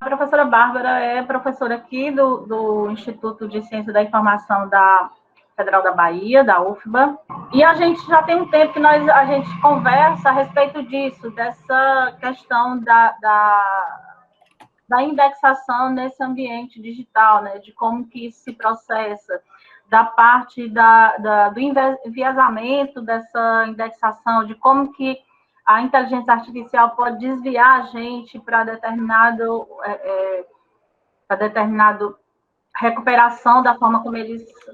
A professora Bárbara é professora aqui do Instituto de Ciência da Informação da Federal da Bahia, da UFBA, e a gente já tem um tempo que a gente conversa a respeito disso, dessa questão da indexação nesse ambiente digital, né, de como que isso se processa, da parte do enviesamento dessa indexação, de como que a inteligência artificial pode desviar a gente para determinado recuperação da forma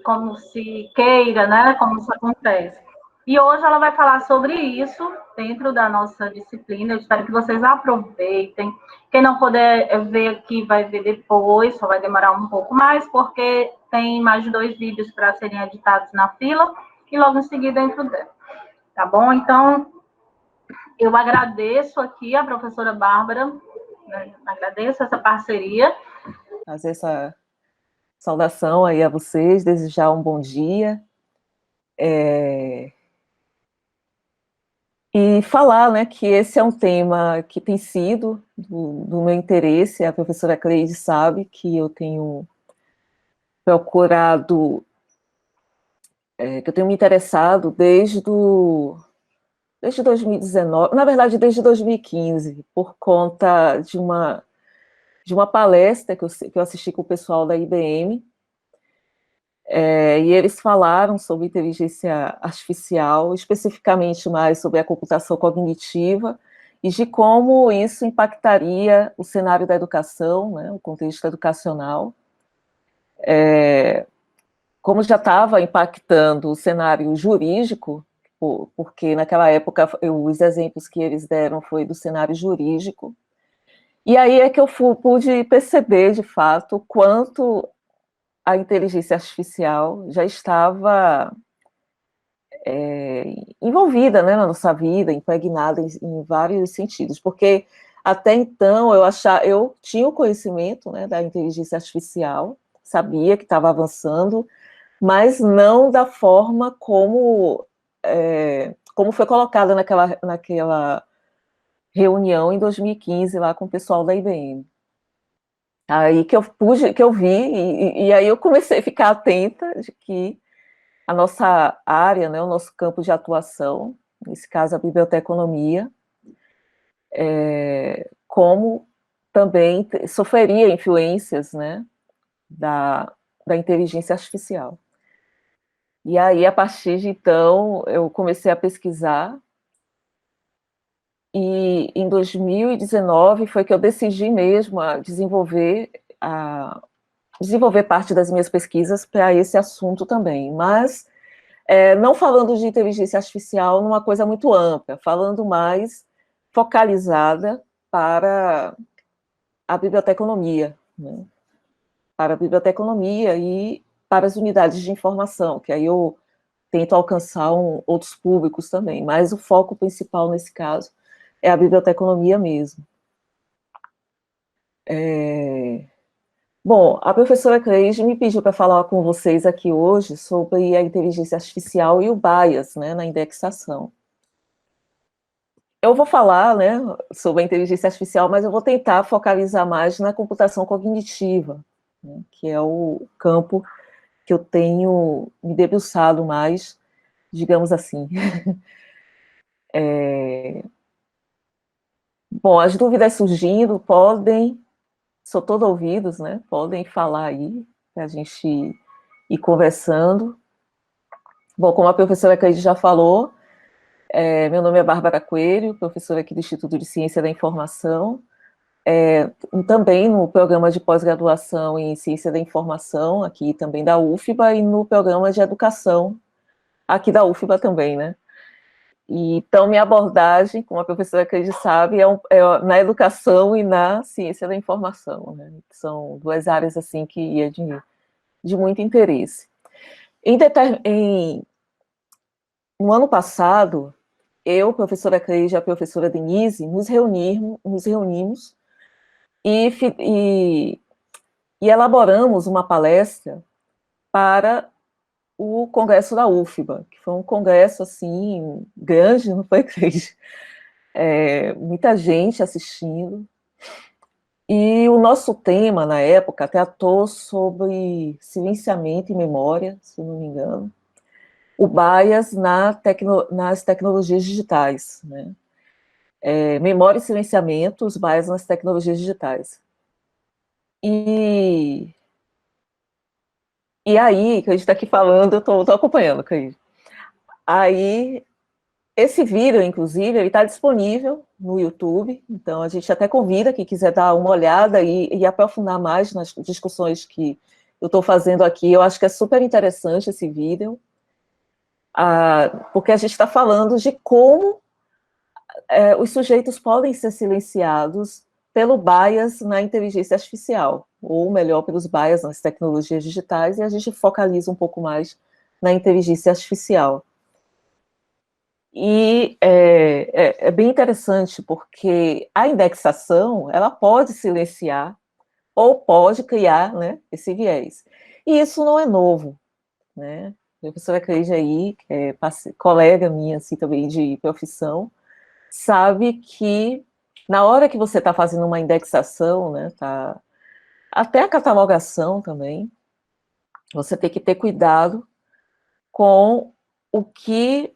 como se queira, né, como isso acontece. E hoje ela vai falar sobre isso dentro da nossa disciplina. Eu espero que vocês aproveitem. Quem não puder ver aqui vai ver depois, só vai demorar um pouco mais, porque tem mais de 2 vídeos para serem editados na fila e logo em seguida dentro dela. Tá bom? Então, eu agradeço aqui a professora Bárbara, né? Agradeço essa parceria. Fazer essa saudação aí a vocês, desejar um bom dia. E falar, né, que esse é um tema que tem sido do meu interesse. A professora Cleide sabe que eu tenho procurado, que eu tenho me interessado desde 2019, na verdade, desde 2015, por conta de uma palestra que eu assisti com o pessoal da IBM, e eles falaram sobre inteligência artificial, especificamente mais sobre a computação cognitiva, e de como isso impactaria o cenário da educação, né, o contexto educacional, como já estava impactando o cenário jurídico, porque naquela época os exemplos que eles deram foi do cenário jurídico, e aí é que eu pude perceber, de fato, o quanto a inteligência artificial já estava envolvida, né, na nossa vida, impregnada em vários sentidos, porque até então eu tinha o conhecimento, né, da inteligência artificial, sabia que estava avançando, mas não da forma como foi colocada naquela reunião em 2015 lá com o pessoal da IBM. Aí que eu vi, e aí eu comecei a ficar atenta de que a nossa área, né, o nosso campo de atuação, nesse caso a biblioteconomia, como também sofreria influências, né, da inteligência artificial. E aí, a partir de então, eu comecei a pesquisar, e em 2019 foi que eu decidi mesmo desenvolver parte das minhas pesquisas para esse assunto também, mas não falando de inteligência artificial numa coisa muito ampla, falando mais focalizada para a biblioteconomia, né? Para a biblioteconomia e para as unidades de informação, que aí eu tento alcançar outros públicos também, mas o foco principal nesse caso é a biblioteconomia mesmo. Bom, a professora Cleide me pediu para falar com vocês aqui hoje sobre a inteligência artificial e o bias, né, na indexação. Eu vou falar, né, sobre a inteligência artificial, mas eu vou tentar focalizar mais na computação cognitiva, né, que é o campo que eu tenho me debruçado mais, digamos assim. Bom, as dúvidas surgindo, sou todo ouvidos, né, podem falar aí, para a gente ir conversando. Bom, como a professora Cleide já falou, meu nome é Bárbara Coelho, professora aqui do Instituto de Ciência da Informação, também no programa de pós-graduação em Ciência da Informação, aqui também da UFBA, e no programa de Educação, aqui da UFBA também, né? E, então, minha abordagem, como a professora Cleide sabe, é na educação e na ciência da informação, né? São duas áreas, assim, que é de muito interesse. No ano passado, eu, professora Cleide e a professora Denise, nos reunimos e elaboramos uma palestra para o congresso da UFBA, que foi um congresso, assim, grande, não foi, Cris? Muita gente assistindo. E o nosso tema, na época, tratou sobre silenciamento e memória, se não me engano, o bias nas tecnologias digitais, né? Memória e silenciamento, os bias nas tecnologias digitais. E aí, que a gente está aqui falando, eu estou acompanhando, Cris. Aí, esse vídeo, inclusive, ele está disponível no YouTube, então a gente até convida quem quiser dar uma olhada e aprofundar mais nas discussões que eu estou fazendo aqui. Eu acho que é super interessante esse vídeo, porque a gente está falando de como os sujeitos podem ser silenciados pelo bias na inteligência artificial, ou melhor, pelos bias nas tecnologias digitais, e a gente focaliza um pouco mais na inteligência artificial. E é bem interessante, porque a indexação, ela pode silenciar ou pode criar, né, esse viés. E isso não é novo, né? A professora Cris aí, que é colega minha, assim, também de profissão, sabe que na hora que você está fazendo uma indexação, né, até a catalogação também, você tem que ter cuidado com o que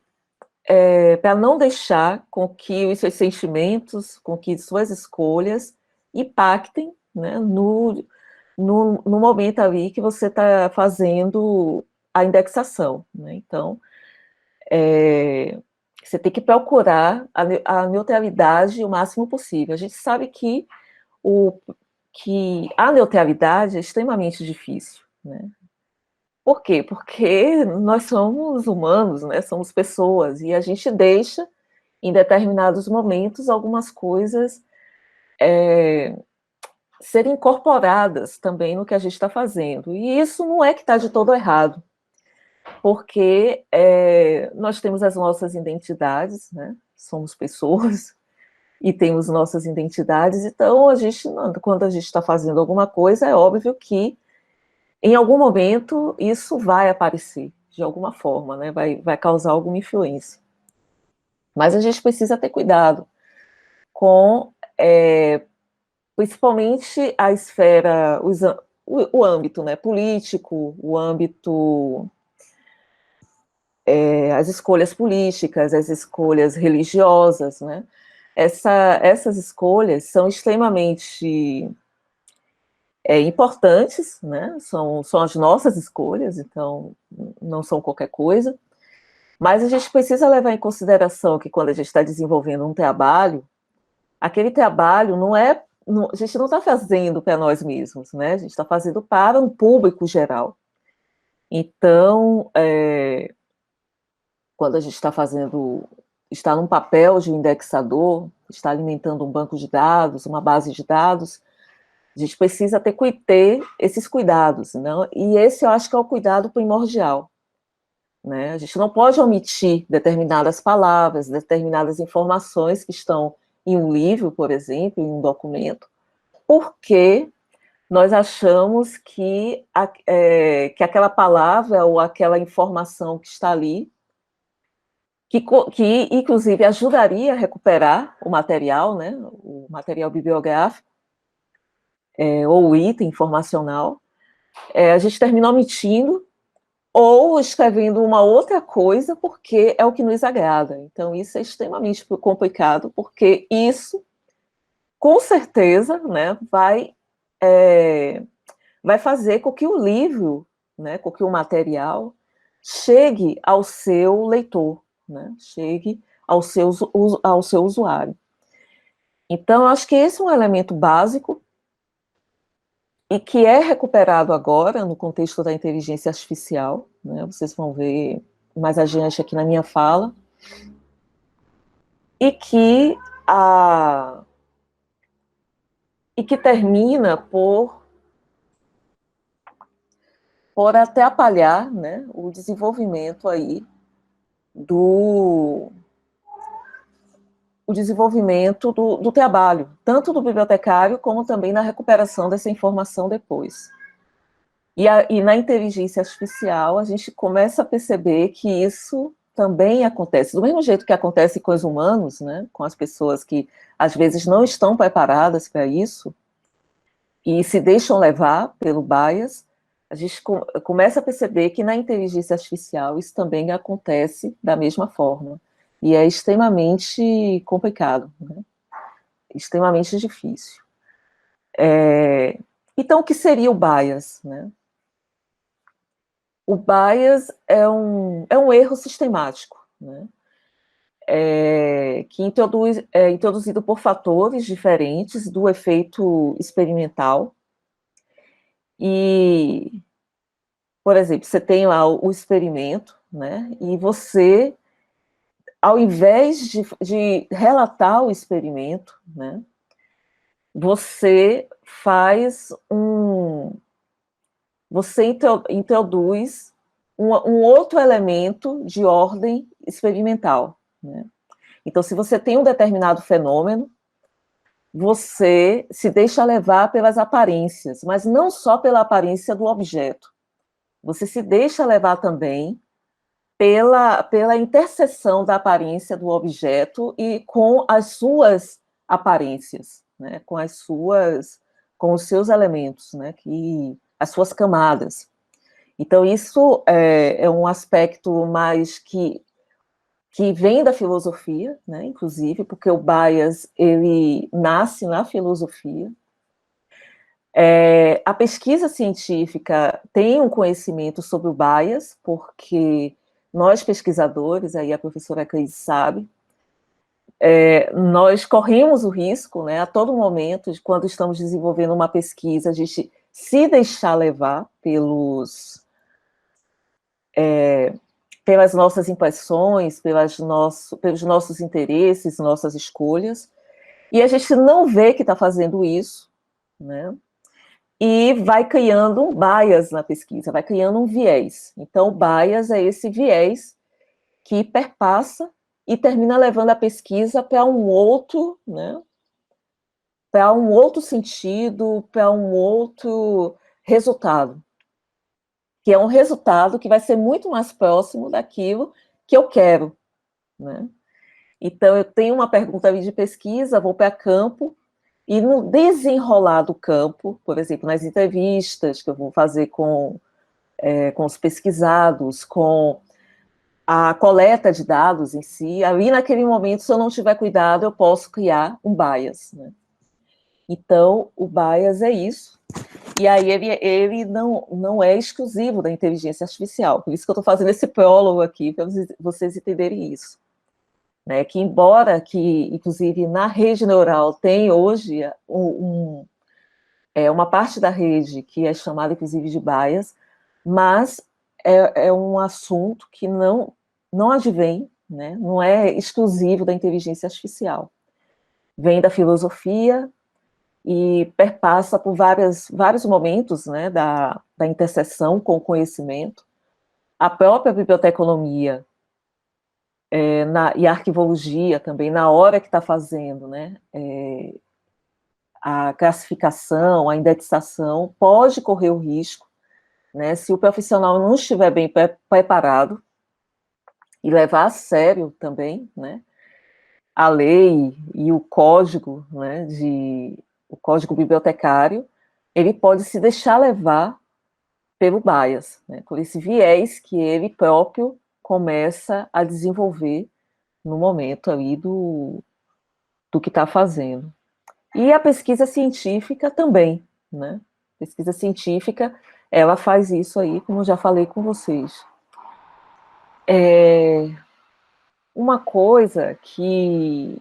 para não deixar com que os seus sentimentos, com que suas escolhas impactem, né, no momento ali que você está fazendo a indexação, né? Então, você tem que procurar a neutralidade o máximo possível. A gente sabe que a neutralidade é extremamente difícil, né? Por quê? Porque nós somos humanos, né? Somos pessoas, e a gente deixa, em determinados momentos, algumas coisas serem incorporadas também no que a gente está fazendo. E isso não é que está de todo errado, porque nós temos as nossas identidades, né? Somos pessoas e temos nossas identidades, então quando a gente está fazendo alguma coisa, é óbvio que em algum momento isso vai aparecer de alguma forma, né? Vai causar alguma influência. Mas a gente precisa ter cuidado com, principalmente a esfera, o âmbito, né, político, o âmbito, as escolhas políticas, as escolhas religiosas, né? Essas escolhas são extremamente importantes, né? São as nossas escolhas, então não são qualquer coisa. Mas a gente precisa levar em consideração que quando a gente está desenvolvendo um trabalho, aquele trabalho a gente não está fazendo para nós mesmos, né? A gente está fazendo para um público geral. Então, quando a gente está num papel de um indexador, está alimentando um banco de dados, uma base de dados, a gente precisa ter esses cuidados, não? E esse eu acho que é o cuidado primordial, né? A gente não pode omitir determinadas palavras, determinadas informações que estão em um livro, por exemplo, em um documento, porque nós achamos que aquela palavra ou aquela informação que está ali, que inclusive ajudaria a recuperar o material, né, o material bibliográfico, ou o item informacional, a gente termina omitindo ou escrevendo uma outra coisa porque é o que nos agrada. Então, isso é extremamente complicado, porque isso, com certeza, né, vai fazer com que o livro, né, com que o material chegue ao seu leitor, né, chegue ao seu usuário. Então, eu acho que esse é um elemento básico e que é recuperado agora no contexto da inteligência artificial, né? Vocês vão ver mais adiante aqui na minha fala, e que termina por atrapalhar, né, o desenvolvimento aí o desenvolvimento do trabalho, tanto do bibliotecário como também na recuperação dessa informação depois. E na inteligência artificial, a gente começa a perceber que isso também acontece. Do mesmo jeito que acontece com os humanos, né, com as pessoas que, às vezes, não estão preparadas para isso, e se deixam levar pelo bias, a gente começa a perceber que na inteligência artificial isso também acontece da mesma forma. E é extremamente complicado, né? Extremamente difícil. Então, o que seria o bias, né? O bias é um erro sistemático, né? Que é introduzido por fatores diferentes do efeito experimental. E, por exemplo, você tem lá o experimento, né? E você, ao invés de relatar o experimento, né? Você faz você introduz um outro elemento de ordem experimental, né? Então, se você tem um determinado fenômeno, você se deixa levar pelas aparências, mas não só pela aparência do objeto. Você se deixa levar também pela interseção da aparência do objeto e com as suas aparências, né? Com os seus elementos, né? As suas camadas. Então, isso é um aspecto mais que vem da filosofia, né, inclusive, porque o bias, ele nasce na filosofia. A pesquisa científica tem um conhecimento sobre o bias, porque nós pesquisadores, aí a professora Cris sabe, nós corremos o risco, né, a todo momento, quando estamos desenvolvendo uma pesquisa, a gente se deixar levar pelas nossas impressões, pelos nossos interesses, nossas escolhas, e a gente não vê que está fazendo isso, né? E vai criando um bias na pesquisa, vai criando um viés. Então, o bias é esse viés que perpassa e termina levando a pesquisa para um outro, né? Para um outro sentido, para um outro resultado, que é um resultado que vai ser muito mais próximo daquilo que eu quero, né? Então, eu tenho uma pergunta ali de pesquisa, vou para campo, e no desenrolar do campo, por exemplo, nas entrevistas que eu vou fazer com os pesquisados, com a coleta de dados em si, ali naquele momento, se eu não tiver cuidado, eu posso criar um bias, né? Então, o bias é isso. E aí ele não é exclusivo da inteligência artificial. Por isso que eu estou fazendo esse prólogo aqui, para vocês entenderem isso. Né, que embora que, inclusive, na rede neural tem hoje uma parte da rede que é chamada, inclusive, de bias, mas é um assunto que não advém, né, não é exclusivo da inteligência artificial. Vem da filosofia e perpassa por vários momentos, né, da interseção com o conhecimento. A própria biblioteconomia e a arquivologia também, na hora que está fazendo, né, a classificação, a indexação, pode correr o risco, né, se o profissional não estiver bem preparado, e levar a sério também, né, a lei e o código, né, o código bibliotecário, ele pode se deixar levar pelo bias, né, por esse viés que ele próprio começa a desenvolver no momento ali do que está fazendo. E a pesquisa científica também, né? Pesquisa científica, ela faz isso aí, como eu já falei com vocês. Uma coisa que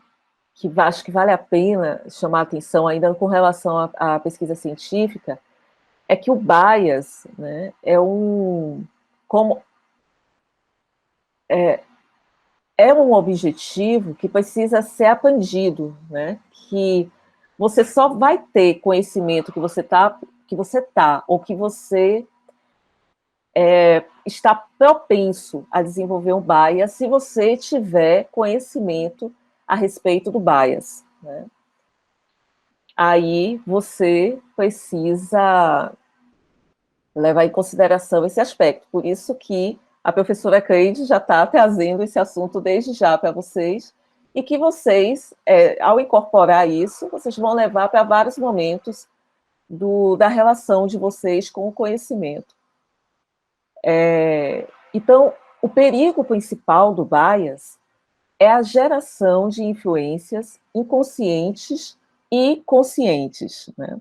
acho que vale a pena chamar a atenção ainda com relação à pesquisa científica é que o bias, né, é um objetivo que precisa ser aprendido, né? Que você só vai ter conhecimento ou que você está propenso a desenvolver um bias se você tiver conhecimento a respeito do bias, né? Aí você precisa levar em consideração esse aspecto. Por isso que a professora Cleide já está trazendo esse assunto desde já para vocês, e que vocês, ao incorporar isso, vocês vão levar para vários momentos da relação de vocês com o conhecimento. Então, o perigo principal do bias é a geração de influências inconscientes e conscientes, né?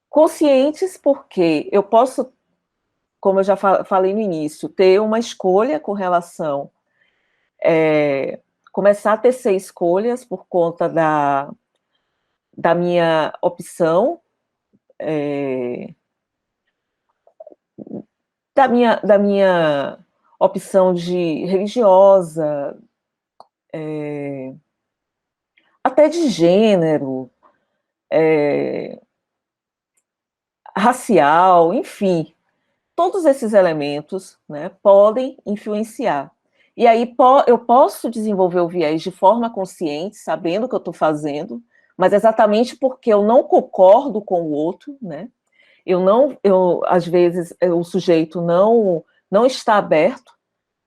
Conscientes porque eu posso, como eu já falei no início, ter uma escolha com relação, começar a tecer escolhas por conta da minha opção, da minha opção de religiosa, até de gênero, racial, enfim, todos esses elementos, né, podem influenciar. E aí eu posso desenvolver o viés de forma consciente, sabendo o que eu estou fazendo, mas exatamente porque eu não concordo com o outro, né? Às vezes o sujeito não está aberto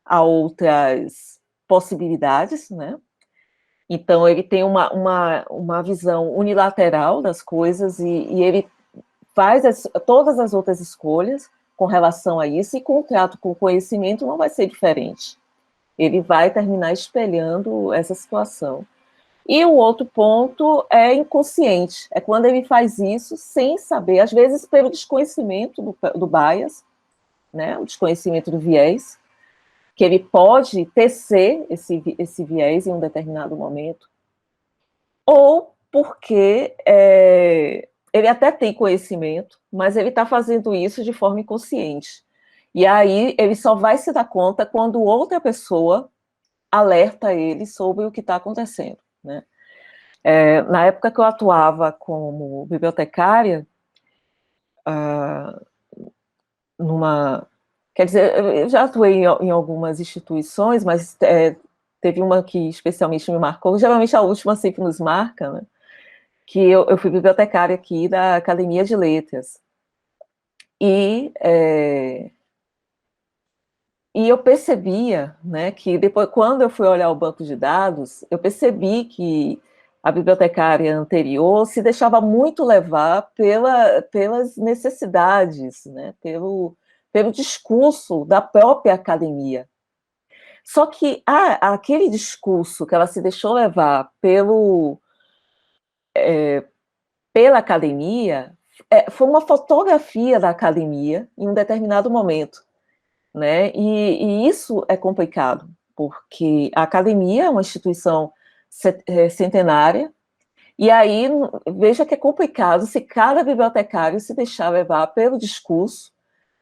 a outras possibilidades, né? Então ele tem uma visão unilateral das coisas e ele faz todas as outras escolhas com relação a isso, e com o trato com o conhecimento não vai ser diferente. Ele vai terminar espelhando essa situação. E o outro ponto é inconsciente, é quando ele faz isso sem saber, às vezes pelo desconhecimento do bias, né, o desconhecimento do viés, que ele pode tecer esse viés em um determinado momento, ou porque ele até tem conhecimento, mas ele está fazendo isso de forma inconsciente. E aí ele só vai se dar conta quando outra pessoa alerta ele sobre o que está acontecendo, né? Na época que eu atuava como bibliotecária, quer dizer, eu já atuei em algumas instituições, mas teve uma que especialmente me marcou, geralmente a última sempre nos marca, né? Que eu fui bibliotecária aqui da Academia de Letras. E eu percebia, né, que depois, quando eu fui olhar o banco de dados, eu percebi que a bibliotecária anterior se deixava muito levar pelas necessidades, né, pelo discurso da própria academia. Só que aquele discurso que ela se deixou levar pela academia foi uma fotografia da academia em um determinado momento, né? E isso é complicado, porque a academia é uma instituição centenária, e aí veja que é complicado se cada bibliotecário se deixar levar pelo discurso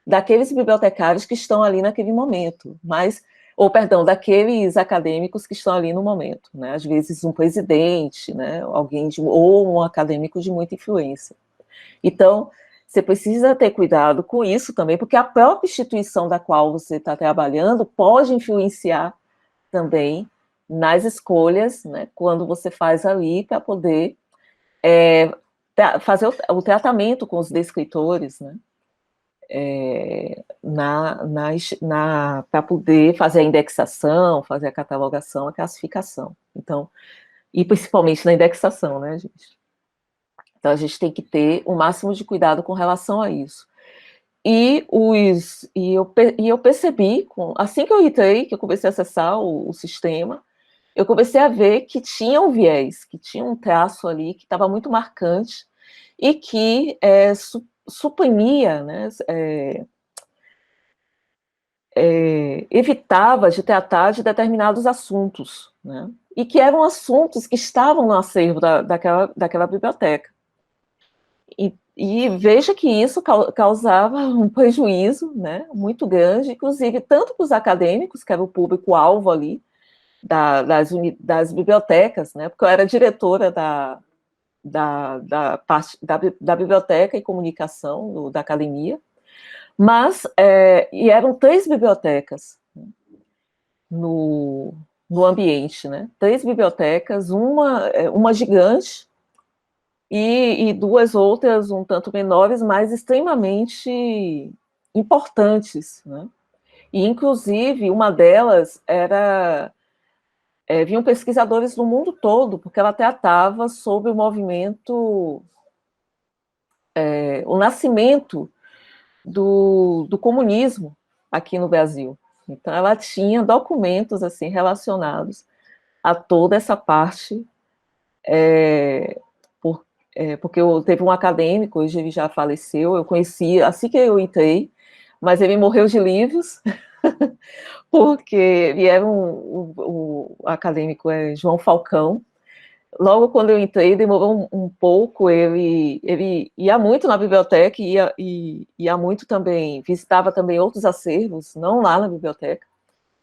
daqueles bibliotecários que estão ali naquele momento, daqueles acadêmicos que estão ali no momento, né? Às vezes um presidente, né? Ou um acadêmico de muita influência. Então, você precisa ter cuidado com isso também, porque a própria instituição da qual você está trabalhando pode influenciar também nas escolhas, né, quando você faz ali para poder fazer o tratamento com os descritores, né, para poder fazer a indexação, fazer a catalogação, a classificação. Então, e principalmente na indexação, né, gente? Então, a gente tem que ter o máximo de cuidado com relação a isso. E eu percebi, assim que eu entrei, que eu comecei a acessar o sistema, eu comecei a ver que tinha um viés, que tinha um traço ali que estava muito marcante e que suprimia, né, evitava de tratar de determinados assuntos, né, e que eram assuntos que estavam no acervo daquela biblioteca. E veja que isso causava um prejuízo, né, muito grande, inclusive tanto para os acadêmicos, que era o público-alvo ali, das bibliotecas, né, porque eu era diretora da biblioteca e comunicação da academia, mas, e eram 3 bibliotecas, né, no ambiente, né, 3 bibliotecas, uma gigante, e duas outras um tanto menores, mas extremamente importantes, né? E, inclusive, uma delas era... vinham pesquisadores do mundo todo, porque ela tratava sobre o movimento, o nascimento do comunismo aqui no Brasil. Então, ela tinha documentos assim relacionados a toda essa parte, por, porque teve um acadêmico, hoje ele já faleceu, eu conheci assim que eu entrei, mas ele morreu de livros, porque ele era o acadêmico João Falcão. Logo quando eu entrei, demorou um pouco, ele ia muito na biblioteca, ia muito também, visitava também outros acervos, não lá na biblioteca,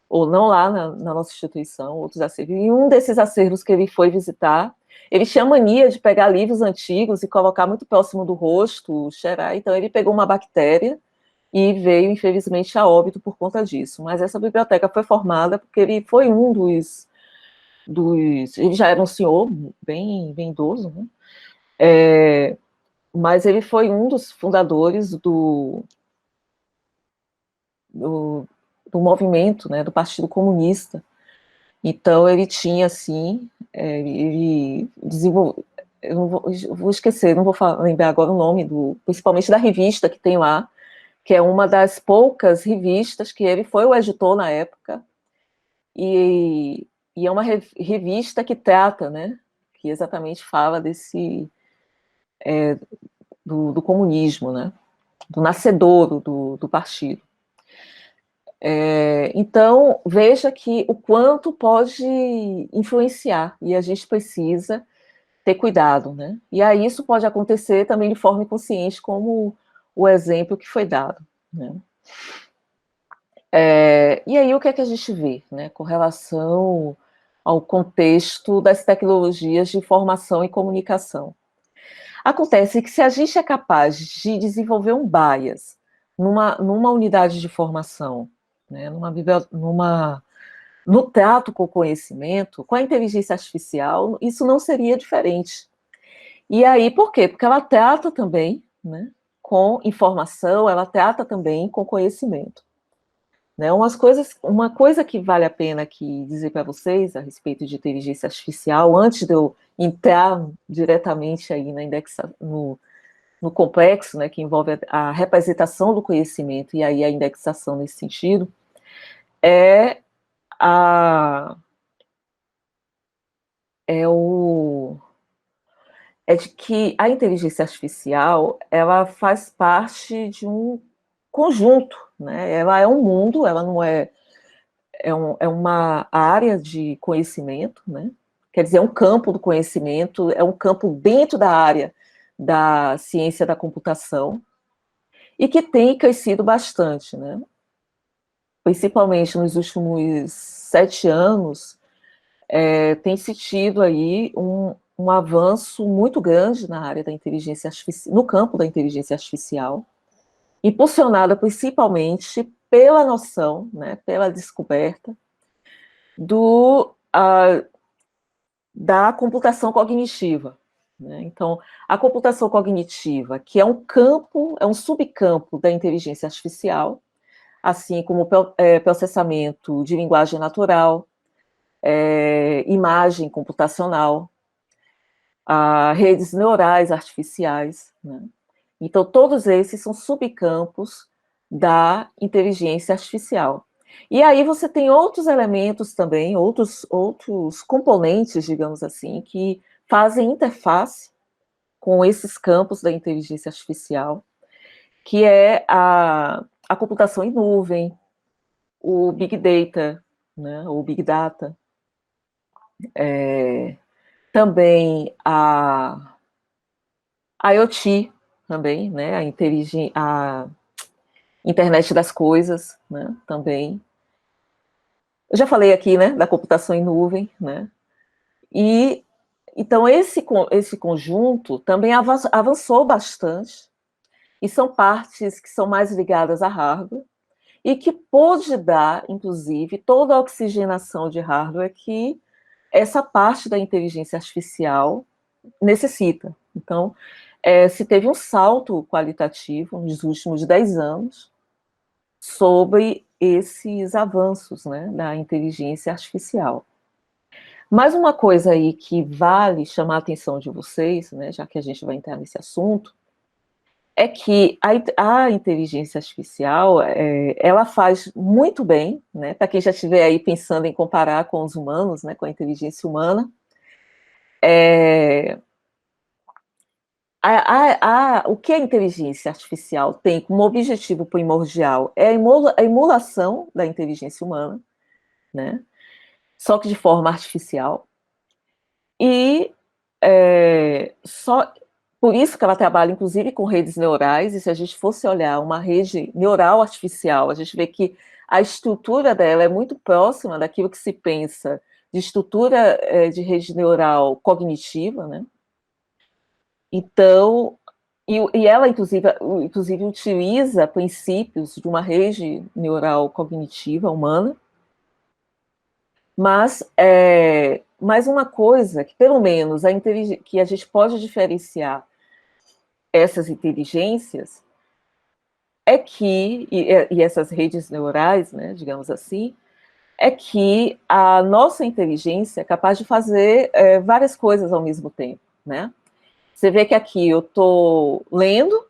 ou não lá na nossa instituição, outros acervos. E um desses acervos que ele foi visitar, ele tinha mania de pegar livros antigos e colocar muito próximo do rosto, cheirar, então ele pegou uma bactéria e veio, infelizmente, a óbito por conta disso. Mas essa biblioteca foi formada porque ele foi um ele já era um senhor bem idoso, né? Mas ele foi um dos fundadores do movimento, né, do Partido Comunista. Então ele tinha, assim, ele desenvolveu, eu vou esquecer, não vou lembrar agora o nome, principalmente da revista que tem lá, que é uma das poucas revistas que ele foi o editor na época, e é uma revista que trata, né, que exatamente fala do comunismo, né, do nascedouro do partido. Então, veja que o quanto pode influenciar, e a gente precisa ter cuidado, né? E aí isso pode acontecer também de forma inconsciente, como o exemplo que foi dado, né? E aí o que é que a gente vê, né, com relação ao contexto das tecnologias de informação e comunicação? Acontece que se a gente é capaz de desenvolver um bias numa unidade de formação, né, no trato com o conhecimento, com a inteligência artificial, isso não seria diferente. E aí, por quê? Porque ela trata também, né, com informação, ela trata também com conhecimento. Né, uma coisa que vale a pena aqui dizer para vocês a respeito de inteligência artificial, antes de eu entrar diretamente aí no complexo, né, que envolve a representação do conhecimento e aí a indexação nesse sentido, é a é o é de que a inteligência artificial, ela faz parte de um conjunto, né? Ela é um mundo, ela não é uma área de conhecimento, né? Quer dizer, é um campo do conhecimento, é um campo dentro da área da ciência da computação, e que tem crescido bastante, né? Principalmente nos últimos 7 anos, tem se tido aí um avanço muito grande na área da inteligência artificial, no campo da inteligência artificial, impulsionada principalmente pela noção, né, pela descoberta da computação cognitiva. Né? Então, a computação cognitiva, que é um campo, é um subcampo da inteligência artificial, assim como processamento de linguagem natural, imagem computacional, redes neurais artificiais, né? Então, todos esses são subcampos da inteligência artificial. E aí você tem outros elementos também, outros componentes, digamos assim, que fazem interface com esses campos da inteligência artificial, que é a computação em nuvem, o Big Data, né, o Big Data, também a IoT, também, né, a internet das coisas, né, também. Eu já falei aqui, né, da computação em nuvem, né, e então esse conjunto também avançou bastante, e são partes que são mais ligadas a hardware, e que pode dar, inclusive, toda a oxigenação de hardware que essa parte da inteligência artificial necessita, Então, se teve um salto qualitativo nos últimos 10 anos sobre esses avanços, né, da inteligência artificial. Mais uma coisa aí que vale chamar a atenção de vocês, né, já que a gente vai entrar nesse assunto, é que a inteligência artificial, ela faz muito bem, né, para quem já estiver aí pensando em comparar com os humanos, né, com a inteligência humana, o que a inteligência artificial tem como objetivo primordial é a emulação da inteligência humana, né, só que de forma artificial, e só por isso que ela trabalha, inclusive, com redes neurais, e se a gente fosse olhar uma rede neural artificial, a gente vê que a estrutura dela é muito próxima daquilo que se pensa de estrutura de rede neural cognitiva, né? Então, e ela, inclusive, utiliza princípios de uma rede neural cognitiva humana, mas mais uma coisa que, pelo menos, que a gente pode diferenciar essas inteligências é que, e essas redes neurais, né, digamos assim, é que a nossa inteligência é capaz de fazer várias coisas ao mesmo tempo, né? Você vê que aqui eu estou lendo,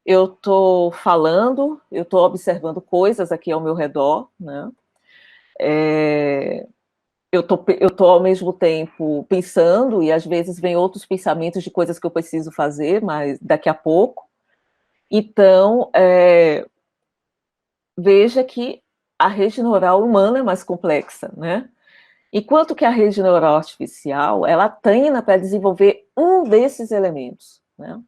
eu estou falando, eu estou observando coisas aqui ao meu redor, né? Eu tô ao mesmo tempo pensando, e às vezes vem outros pensamentos de coisas que eu preciso fazer, mas daqui a pouco. Então, veja que a rede neural humana é mais complexa, né? Enquanto que a rede neural artificial, ela treina para desenvolver um desses elementos, né?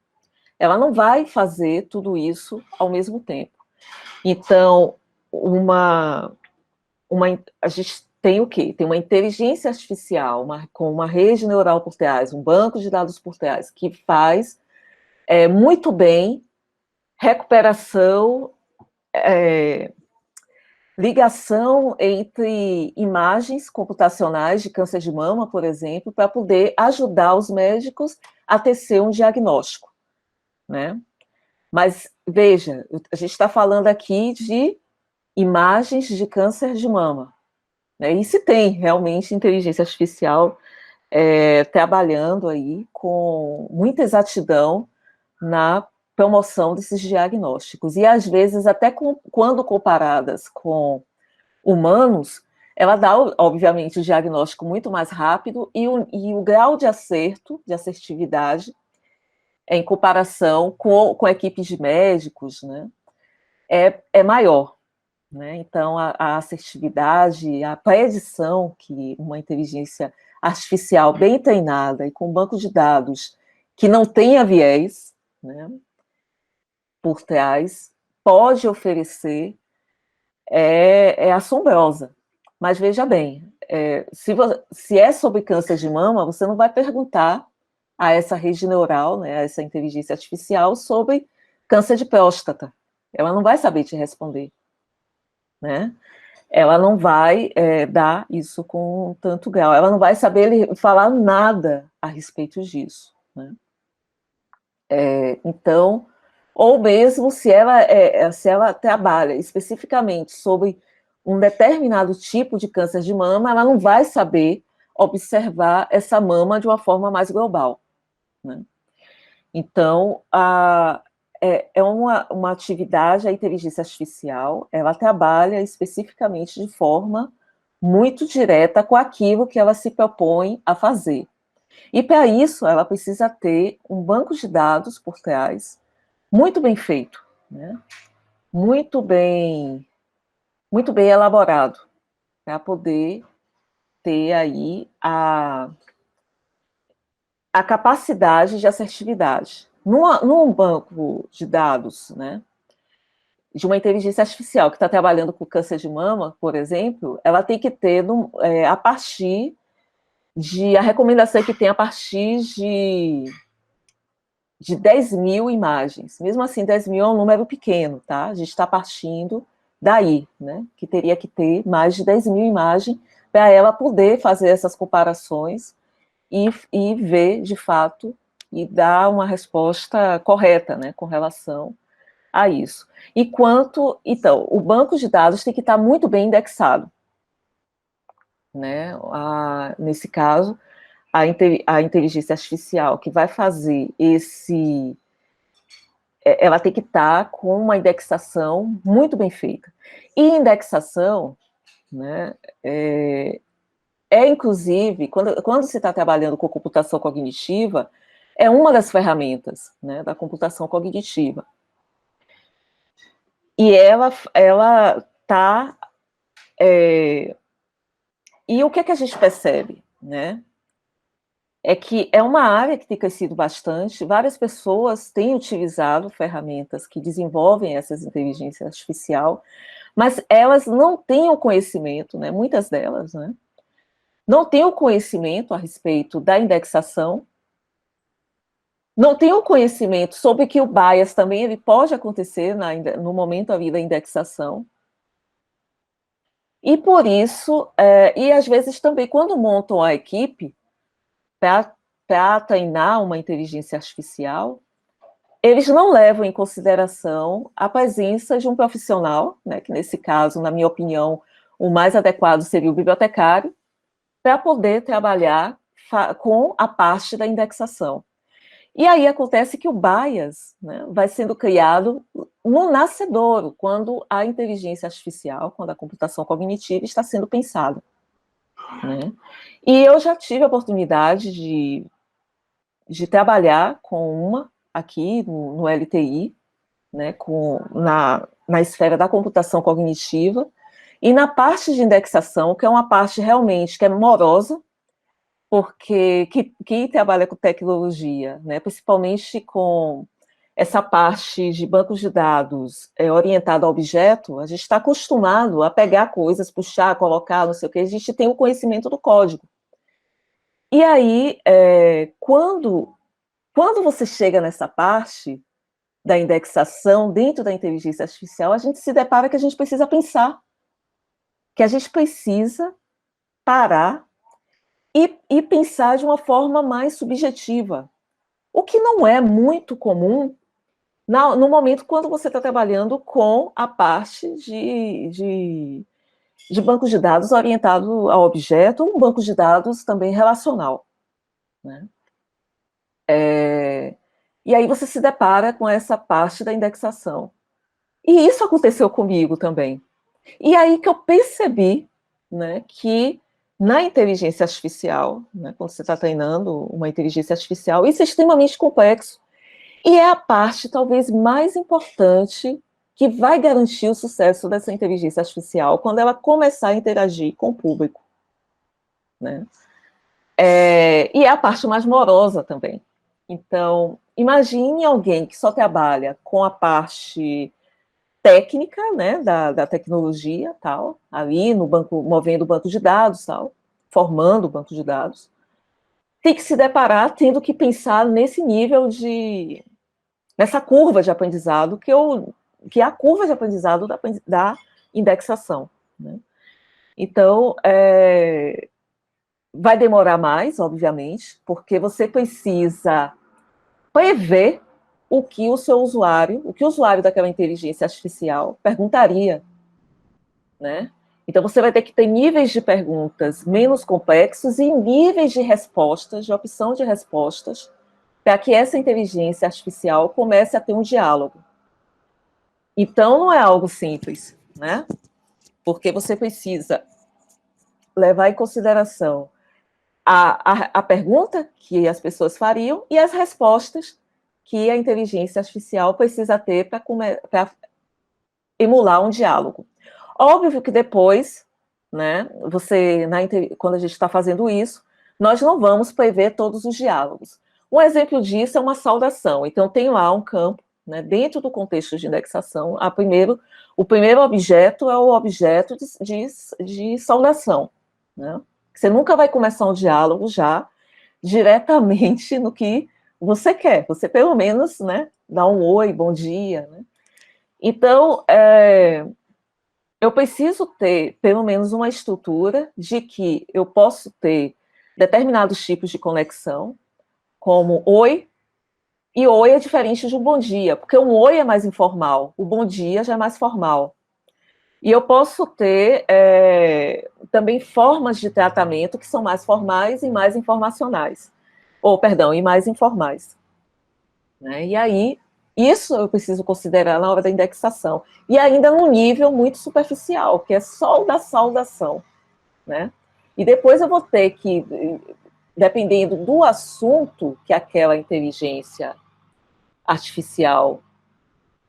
Ela não vai fazer tudo isso ao mesmo tempo. Então, a gente tem o quê? Tem uma inteligência artificial, com uma rede neural por trás, um banco de dados por trás, que faz muito bem recuperação, ligação entre imagens computacionais de câncer de mama, por exemplo, para poder ajudar os médicos a tecer um diagnóstico, né? Mas, veja, a gente está falando aqui de imagens de câncer de mama, né? E se tem realmente inteligência artificial trabalhando aí com muita exatidão na promoção desses diagnósticos. E, às vezes, até quando comparadas com humanos, ela dá, obviamente, o diagnóstico muito mais rápido e o grau de acerto, de assertividade, em comparação com equipes de médicos, né, é maior. Né? Então, a assertividade, a predição que uma inteligência artificial bem treinada e com um banco de dados que não tenha viés, né, por trás, pode oferecer é assombrosa. Mas veja bem, se é sobre câncer de mama, você não vai perguntar a essa rede neural, né, a essa inteligência artificial, sobre câncer de próstata. Ela não vai saber te responder, né? Ela não vai dar isso com tanto grau. Ela não vai saber falar nada a respeito disso, né? Então, ou mesmo se ela trabalha especificamente sobre um determinado tipo de câncer de mama, ela não vai saber observar essa mama de uma forma mais global, né? Então, uma atividade, a inteligência artificial, ela trabalha especificamente de forma muito direta com aquilo que ela se propõe a fazer. E, para isso, ela precisa ter um banco de dados por trás, muito bem feito, né? Muito bem elaborado, para poder ter aí a capacidade de assertividade. Num banco de dados, né, de uma inteligência artificial que está trabalhando com câncer de mama, por exemplo, ela tem que ter a partir a recomendação que tem a partir de 10 mil imagens. Mesmo assim, 10 mil é um número pequeno, tá? A gente está partindo daí, né? Que teria que ter mais de 10 mil imagens para ela poder fazer essas comparações e ver, de fato, e dar uma resposta correta, né, com relação a isso. Então, o banco de dados tem que estar muito bem indexado, né? Nesse caso, a inteligência artificial que vai fazer ela tem que estar com uma indexação muito bem feita. E indexação, né, inclusive, quando se está trabalhando com computação cognitiva, é uma das ferramentas, né, da computação cognitiva. E ela está... e o que é que a gente percebe, né? É que é uma área que tem crescido bastante, várias pessoas têm utilizado ferramentas que desenvolvem essas inteligências artificial, mas elas não têm o conhecimento, né, muitas delas, né, não têm o conhecimento a respeito da indexação, não têm o conhecimento sobre que o bias também ele pode acontecer no momento ali da indexação, e por isso, e às vezes também quando montam a equipe para treinar uma inteligência artificial, eles não levam em consideração a presença de um profissional, né, que nesse caso, na minha opinião, o mais adequado seria o bibliotecário, para poder trabalhar com a parte da indexação. E aí acontece que o bias, né, vai sendo criado no nascedouro, quando a inteligência artificial, quando a computação cognitiva está sendo pensada, né? E eu já tive a oportunidade de trabalhar com uma aqui no LTI, né, na esfera da computação cognitiva, e na parte de indexação, que é uma parte realmente que é morosa, porque quem trabalha com tecnologia, né, principalmente com essa parte de bancos de dados orientada a objeto, a gente está acostumado a pegar coisas, puxar, colocar, não sei o que, a gente tem o conhecimento do código. E aí, quando você chega nessa parte da indexação dentro da inteligência artificial, a gente se depara que a gente precisa pensar, que a gente precisa parar e pensar de uma forma mais subjetiva, o que não é muito comum no momento quando você está trabalhando com a parte de banco de dados orientado a objeto, um banco de dados também relacional, né? E aí você se depara com essa parte da indexação. E isso aconteceu comigo também. E aí que eu percebi, né, que na inteligência artificial, né, quando você está treinando uma inteligência artificial, isso é extremamente complexo. E é a parte talvez mais importante que vai garantir o sucesso dessa inteligência artificial quando ela começar a interagir com o público, né? E é a parte mais morosa também. Então, imagine alguém que só trabalha com a parte técnica, né, da tecnologia, tal, ali no banco, movendo o banco de dados, tal, formando o banco de dados, tem que se deparar tendo que pensar nesse nível nessa curva de aprendizado, que é a curva de aprendizado da indexação, né? Então, vai demorar mais, obviamente, porque você precisa prever o que o usuário daquela inteligência artificial perguntaria, né? Então, você vai ter que ter níveis de perguntas menos complexos e níveis de respostas, de opção de respostas, para que essa inteligência artificial comece a ter um diálogo. Então, não é algo simples, né? Porque você precisa levar em consideração a pergunta que as pessoas fariam e as respostas que a inteligência artificial precisa ter para emular um diálogo. Óbvio que depois, né, quando a gente está fazendo isso, nós não vamos prever todos os diálogos. Um exemplo disso é uma saudação. Então, tem lá um campo, né, dentro do contexto de indexação, o primeiro objeto é o objeto de saudação, né? Você nunca vai começar um diálogo já diretamente no que você quer. Você, pelo menos, né, dá um oi, bom dia, né? Então, eu preciso ter, pelo menos, uma estrutura de que eu posso ter determinados tipos de conexão, como oi, E oi é diferente de um bom dia, porque um oi é mais informal, o bom dia já é mais formal. E eu posso ter também formas de tratamento que são mais formais e mais informacionais. Ou, perdão, e mais informais. Né? E aí, isso eu preciso considerar na hora da indexação. E ainda num nível muito superficial, que é só o da saudação. Né? E depois eu vou ter que, dependendo do assunto que aquela inteligência artificial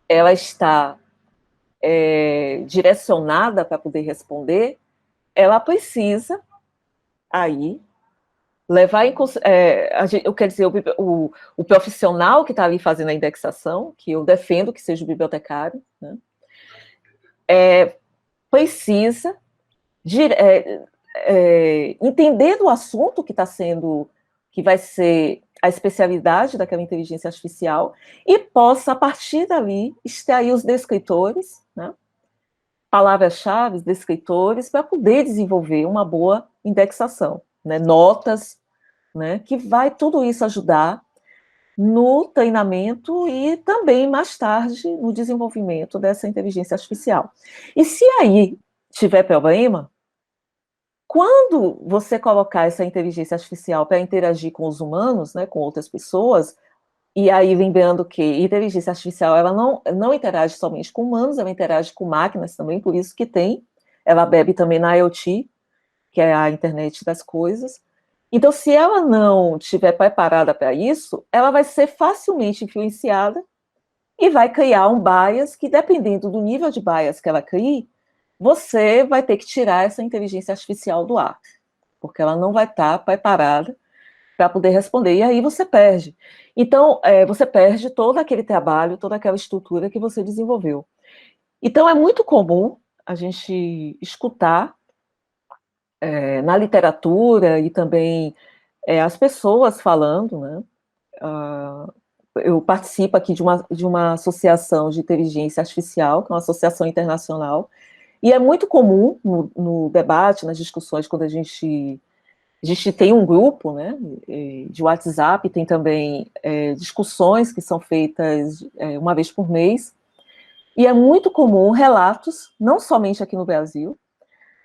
ela está direcionada para poder responder, ela precisa aí levar em eu quero dizer, o profissional que está ali fazendo a indexação, que eu defendo que seja o bibliotecário, né, precisa entender do assunto que está sendo, que vai ser a especialidade daquela inteligência artificial, e possa, a partir dali, extrair os descritores, né, palavras-chave, descritores, para poder desenvolver uma boa indexação, né, notas, né, que vai tudo isso ajudar no treinamento e também, mais tarde, no desenvolvimento dessa inteligência artificial. E se aí tiver problema, quando você colocar essa inteligência artificial para interagir com os humanos, né, com outras pessoas, e aí lembrando que inteligência artificial ela não interage somente com humanos, ela interage com máquinas também, por isso que ela bebe também na IoT, que é a internet das coisas. Então, se ela não estiver preparada para isso, ela vai ser facilmente influenciada e vai criar um bias que, dependendo do nível de bias que ela crie, você vai ter que tirar essa inteligência artificial do ar, porque ela não vai estar preparada para poder responder, e aí você perde. Então, você perde todo aquele trabalho, toda aquela estrutura que você desenvolveu. Então, é muito comum a gente escutar na literatura e também as pessoas falando, né? Eu participo aqui de uma associação de inteligência artificial, que é uma associação internacional, e é muito comum no debate, nas discussões, quando a gente tem um grupo, né, de WhatsApp, tem também discussões que são feitas uma vez por mês, e é muito comum relatos, não somente aqui no Brasil,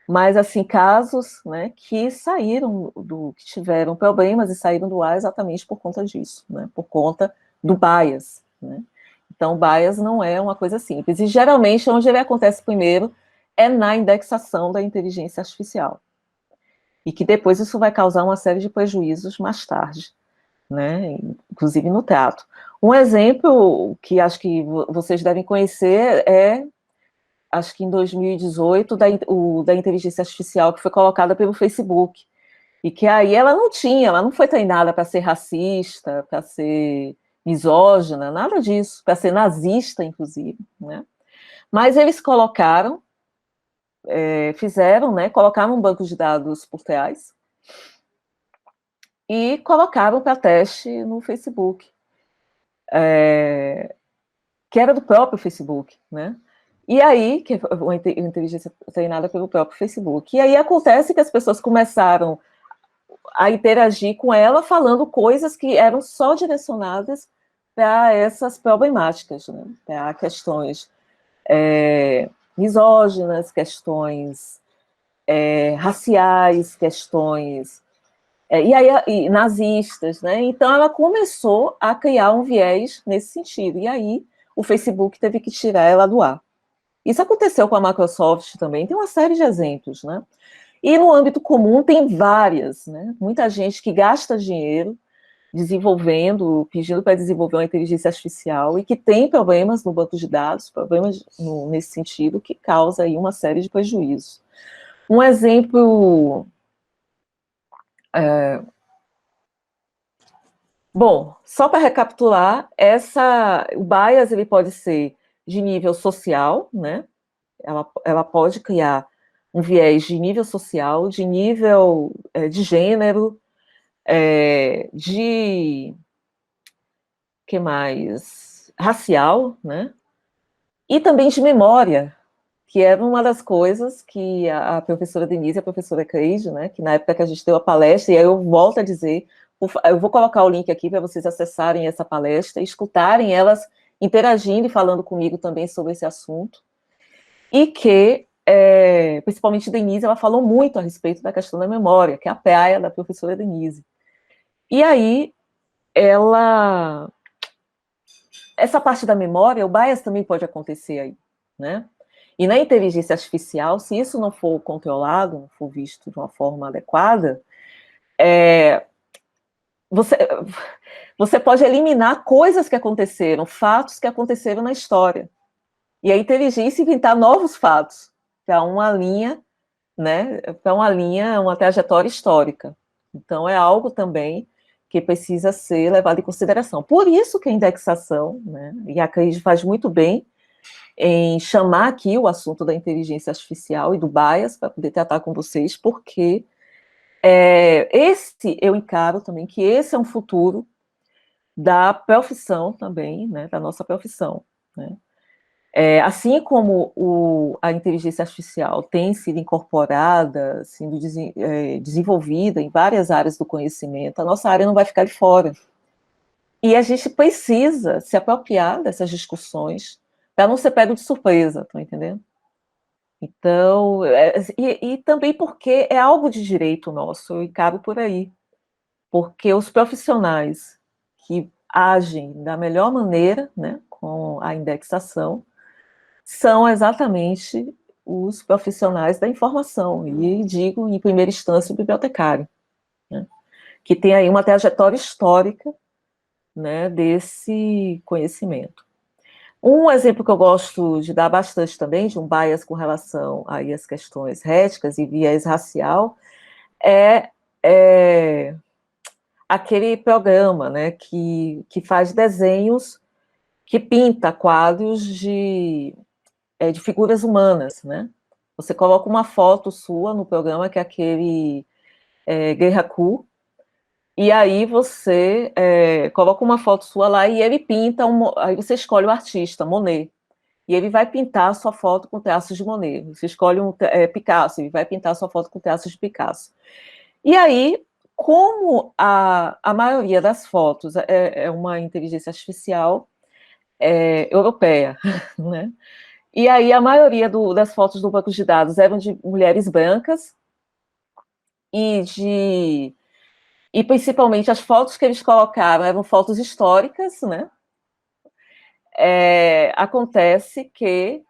mas assim casos, né, que que tiveram problemas e saíram do ar exatamente por conta disso, né, por conta do bias, né. Então, bias não é uma coisa simples, e geralmente onde ele acontece primeiro é na indexação da inteligência artificial. E que depois isso vai causar uma série de prejuízos mais tarde, né? Inclusive no trato. Um exemplo que acho que vocês devem conhecer acho que em 2018, da inteligência artificial que foi colocada pelo Facebook, e que aí ela não foi treinada para ser racista, para ser misógina, nada disso, para ser nazista, inclusive, né? Mas eles fizeram, né, colocaram um banco de dados por trás, e colocaram para teste no Facebook, que era do próprio Facebook, né? E aí, que uma inteligência treinada pelo próprio Facebook. E aí acontece que as pessoas começaram a interagir com ela, falando coisas que eram só direcionadas para essas problemáticas, né? Para questões misóginas, questões raciais, questões e nazistas, né? Então ela começou a criar um viés nesse sentido, e aí o Facebook teve que tirar ela do ar. Isso aconteceu com a Microsoft também, tem uma série de exemplos, né? E no âmbito comum tem várias, né? Muita gente que gasta dinheiro pedindo para desenvolver uma inteligência artificial e que tem problemas no banco de dados, problemas nesse sentido, que causa aí uma série de prejuízos. Um exemplo bom, só para recapitular, o bias ele pode ser de nível social, né? Ela pode criar um viés de nível social, de nível de gênero, de que mais? Racial, né? E também de memória, que era uma das coisas que a professora Denise e a professora Cleide, né, que na época que a gente deu a palestra, e aí eu volto a dizer, Eu vou colocar o link aqui para vocês acessarem essa palestra, escutarem elas interagindo e falando comigo também sobre esse assunto, e que, principalmente Denise, ela falou muito a respeito da questão da memória, que é a praia da professora Denise. E aí, essa parte da memória, o bias também pode acontecer aí, né? E na inteligência artificial, se isso não for controlado, não for visto de uma forma adequada, você pode eliminar coisas que aconteceram, fatos que aconteceram na história. E a inteligência inventar novos fatos para uma linha, né? Para uma trajetória histórica. Então, é algo também que precisa ser levado em consideração. Por isso que a indexação, né? E a Cris faz muito bem em chamar aqui o assunto da inteligência artificial e do bias para poder tratar com vocês, porque eu encaro também que esse é um futuro da profissão também, né, da nossa profissão, né? Assim como a inteligência artificial tem sido incorporada, sendo desenvolvida em várias áreas do conhecimento, a nossa área não vai ficar de fora. E a gente precisa se apropriar dessas discussões para não ser pego de surpresa, estão entendendo? Então, e também porque é algo de direito nosso, eu encaro por aí. Porque os profissionais que agem da melhor maneira, né, com a indexação, são exatamente os profissionais da informação, e digo, em primeira instância, o bibliotecário, né, que tem aí uma trajetória histórica, né, desse conhecimento. Um exemplo que eu gosto de dar bastante também, de um bias com relação aí às questões éticas e viés racial, é aquele programa, né, que faz desenhos, que pinta quadros de figuras humanas, né? Você coloca uma foto sua no programa, que é aquele Geihaku, e aí você coloca uma foto sua lá e ele pinta, aí você escolhe o artista, Monet, e ele vai pintar a sua foto com traços de Monet. Você escolhe Picasso, ele vai pintar a sua foto com traços de Picasso. E aí, como a maioria das fotos é uma inteligência artificial europeia, né? E aí a maioria das fotos do banco de dados eram de mulheres brancas e principalmente as fotos que eles colocaram eram fotos históricas, né? Acontece que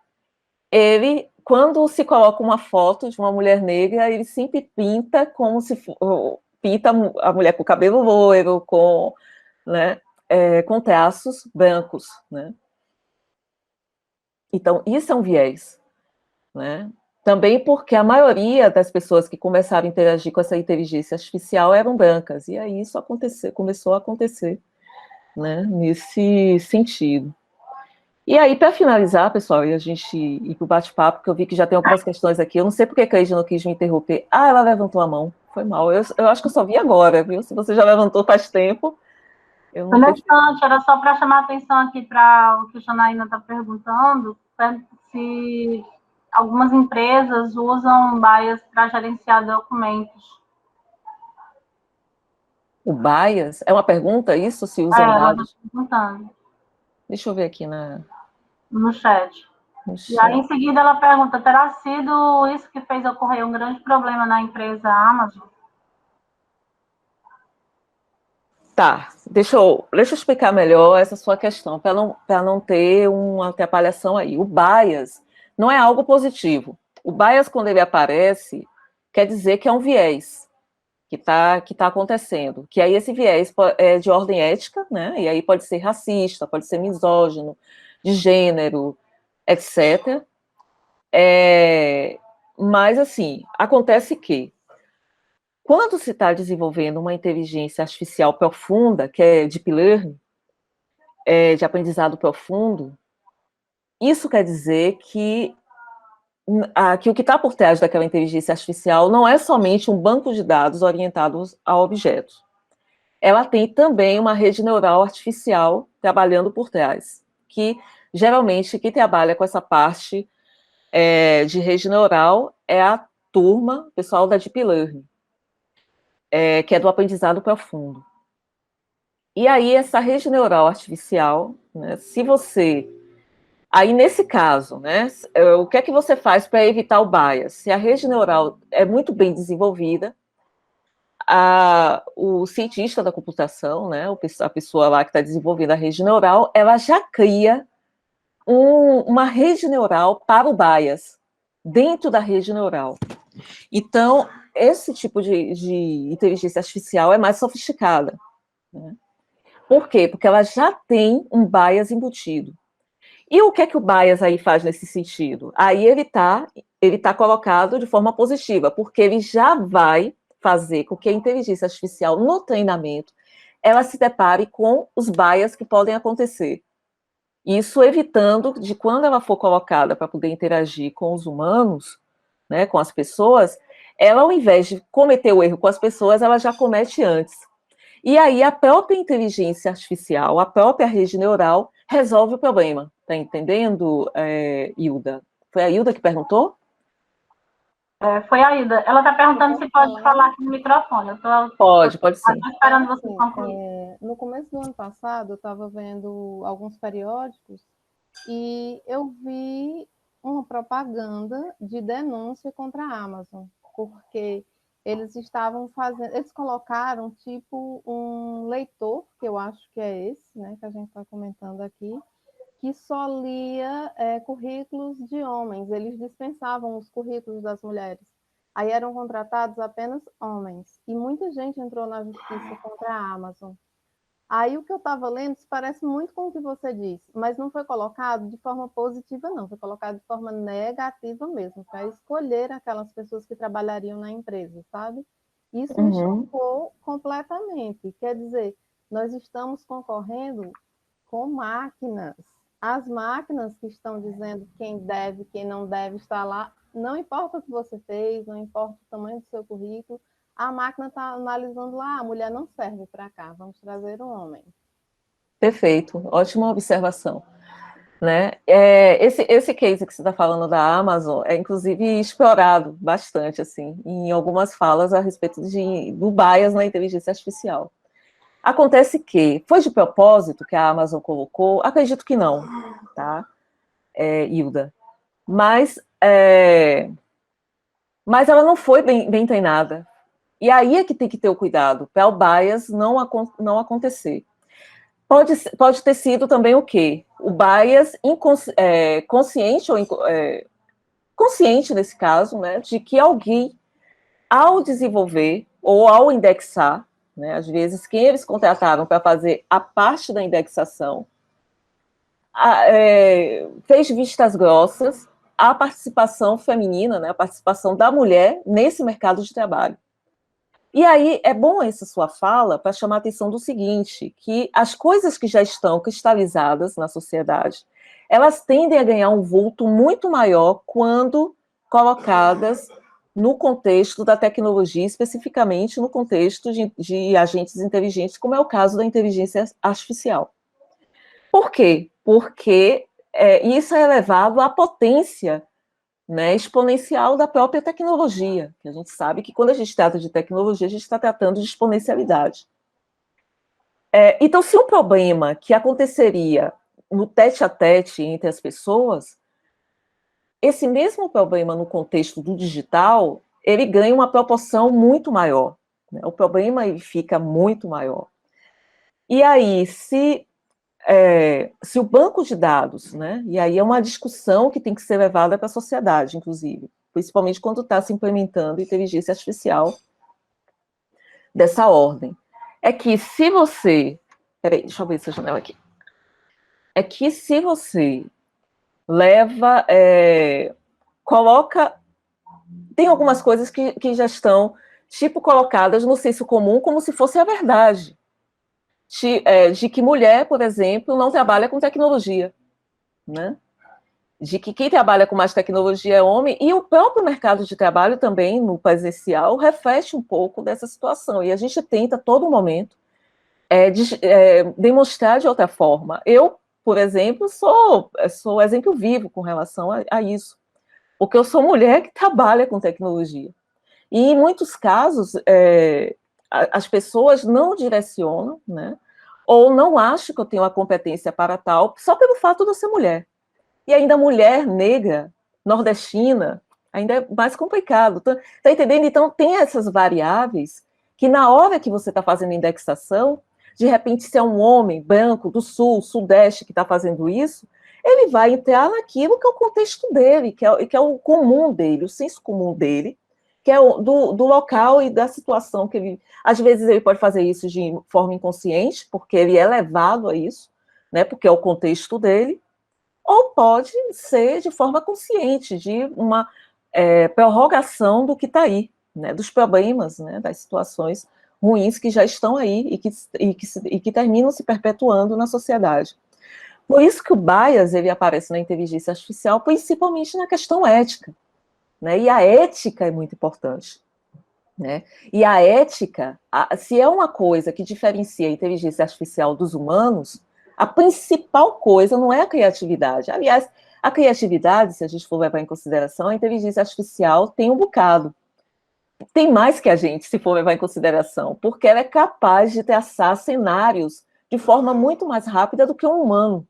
quando se coloca uma foto de uma mulher negra, ele sempre pinta como se pinta a mulher com cabelo loiro, né, com traços brancos, né? Então, isso é um viés, né? Também porque a maioria das pessoas que começaram a interagir com essa inteligência artificial eram brancas, e aí isso começou a acontecer, né, nesse sentido. E aí, para finalizar, pessoal, e a gente ir para o bate-papo, porque eu vi que já tem algumas questões aqui, eu não sei porque a Cleide não quis me interromper. Ah, ela levantou a mão, foi mal. Eu acho que eu só vi agora, viu? Se você já levantou faz tempo, eu não percebi. Era só para chamar a atenção aqui para o que o Janaína está perguntando, se algumas empresas usam bias para gerenciar documentos. O bias? É uma pergunta isso? Se usam ela dados? está perguntando. Deixa eu ver aqui no chat. no E aí, em chat. seguida, ela pergunta: terá sido isso que fez ocorrer um grande problema na empresa Amazon? Tá, deixa eu explicar melhor essa sua questão, para não ter uma atrapalhação aí. O bias não é algo positivo. O bias, quando ele aparece, quer dizer que é um viés que tá acontecendo. Que aí esse viés é de ordem ética, né? E aí pode ser racista, pode ser misógino, de gênero, etc. Mas, assim, acontece que quando se está desenvolvendo uma inteligência artificial profunda, que é deep learning, de aprendizado profundo, isso quer dizer que o que está por trás daquela inteligência artificial não é somente um banco de dados orientados a objetos. Ela tem também uma rede neural artificial trabalhando por trás, que geralmente quem trabalha com essa parte de rede neural é a turma, pessoal da Deep Learning, que é do aprendizado profundo. E aí, essa rede neural artificial, né, se você... Aí, nesse caso, né, o que é que você faz para evitar o bias? Se a rede neural é muito bem desenvolvida, o cientista da computação, né, a pessoa lá que está desenvolvendo a rede neural, ela já cria uma rede neural para o bias, dentro da rede neural. Então, esse tipo de inteligência artificial é mais sofisticada, né? Por quê? Porque ela já tem um bias embutido. E o que é que o bias aí faz nesse sentido? Aí ele tá colocado de forma positiva, porque ele já vai fazer com que a inteligência artificial, no treinamento, ela se depare com os bias que podem acontecer. Isso evitando de quando ela for colocada para poder interagir com os humanos, né, com as pessoas, ela, ao invés de cometer o erro com as pessoas, ela já comete antes. E aí a própria inteligência artificial, a própria rede neural, resolve o problema. Está entendendo, Hilda? Foi a Hilda que perguntou? Foi a Ida. Ela está perguntando se pode falar? falar aqui no microfone. Eu Pode estou sim. esperando você Assim, concluir. no começo do ano passado, eu estava vendo alguns periódicos e eu vi uma propaganda de denúncia contra a Amazon, porque eles colocaram tipo um leitor, que eu acho que é esse, né, que a gente está comentando aqui, que só lia currículos de homens, eles dispensavam os currículos das mulheres. Aí eram contratados apenas homens. E muita gente entrou na justiça contra a Amazon. Aí o que eu estava lendo se parece muito com o que você disse, mas não foi colocado de forma positiva, não. Foi colocado de forma negativa mesmo, para escolher aquelas pessoas que trabalhariam na empresa, sabe? Isso me chocou completamente. Quer dizer, nós estamos concorrendo com máquinas. As máquinas que estão dizendo quem deve, quem não deve estar lá, não importa o que você fez, não importa o tamanho do seu currículo, a máquina está analisando lá, a mulher não serve para cá, vamos trazer um homem. Perfeito, ótima observação. Né? Esse case que você está falando da Amazon é, inclusive, explorado bastante, assim, em algumas falas a respeito do bias na inteligência artificial. Acontece que foi de propósito que a Amazon colocou? Acredito que não, tá, Hilda? Mas ela não foi bem treinada. E aí é que tem que ter o cuidado, para o bias não acontecer. Pode ter sido também o quê? O bias consciente, ou consciente nesse caso, né, de que alguém, ao desenvolver ou ao indexar, né, às vezes quem eles contrataram para fazer a parte da indexação, fez vistas grossas à participação feminina, né, a participação da mulher nesse mercado de trabalho. E aí é bom essa sua fala para chamar a atenção do seguinte, que as coisas que já estão cristalizadas na sociedade, elas tendem a ganhar um vulto muito maior quando colocadas no contexto da tecnologia, especificamente no contexto de agentes inteligentes, como é o caso da inteligência artificial. Por quê? Porque isso é elevado à potência, né, exponencial da própria tecnologia, que a gente sabe que quando a gente trata de tecnologia, a gente está tratando de exponencialidade. Então, se um problema que aconteceria no tete-a-tete entre as pessoas, esse mesmo problema no contexto do digital, ele ganha uma proporção muito maior, né? O problema ele fica muito maior. E aí, se o banco de dados, né, e aí é uma discussão que tem que ser levada para a sociedade, inclusive, principalmente quando está se implementando inteligência artificial dessa ordem, é que se você... Peraí, deixa eu ver essa janela aqui. É que se você leva... coloca... Tem algumas coisas que já estão, tipo, colocadas no senso comum como se fosse a verdade. De que mulher, por exemplo, não trabalha com tecnologia, né? De que quem trabalha com mais tecnologia é homem, e o próprio mercado de trabalho também, no presencial, reflete um pouco dessa situação, e a gente tenta, a todo momento, demonstrar de outra forma. Eu, por exemplo, sou exemplo vivo com relação a isso, porque eu sou mulher que trabalha com tecnologia, e em muitos casos, as pessoas não direcionam, né, ou não acho que eu tenho a competência para tal, só pelo fato de eu ser mulher. E ainda mulher negra, nordestina, ainda é mais complicado. Tá entendendo? Então, tem essas variáveis que, na hora que você está fazendo indexação, de repente, se é um homem branco do sul, sudeste, que está fazendo isso, ele vai entrar naquilo que é o contexto dele, que é o comum dele, o senso comum dele, que é do local e da situação que ele... Às vezes ele pode fazer isso de forma inconsciente, porque ele é levado a isso, né, porque é o contexto dele, ou pode ser de forma consciente, de uma prorrogação do que está aí, né, dos problemas, né, das situações ruins que já estão aí e que terminam se perpetuando na sociedade. Por isso que o bias ele aparece na inteligência artificial, principalmente na questão ética, né, e a ética é muito importante. Né? E a ética, se é uma coisa que diferencia a inteligência artificial dos humanos, a principal coisa não é a criatividade. Aliás, a criatividade, se a gente for levar em consideração, a inteligência artificial tem um bocado. Tem mais que a gente, se for levar em consideração, porque ela é capaz de traçar cenários de forma muito mais rápida do que um humano.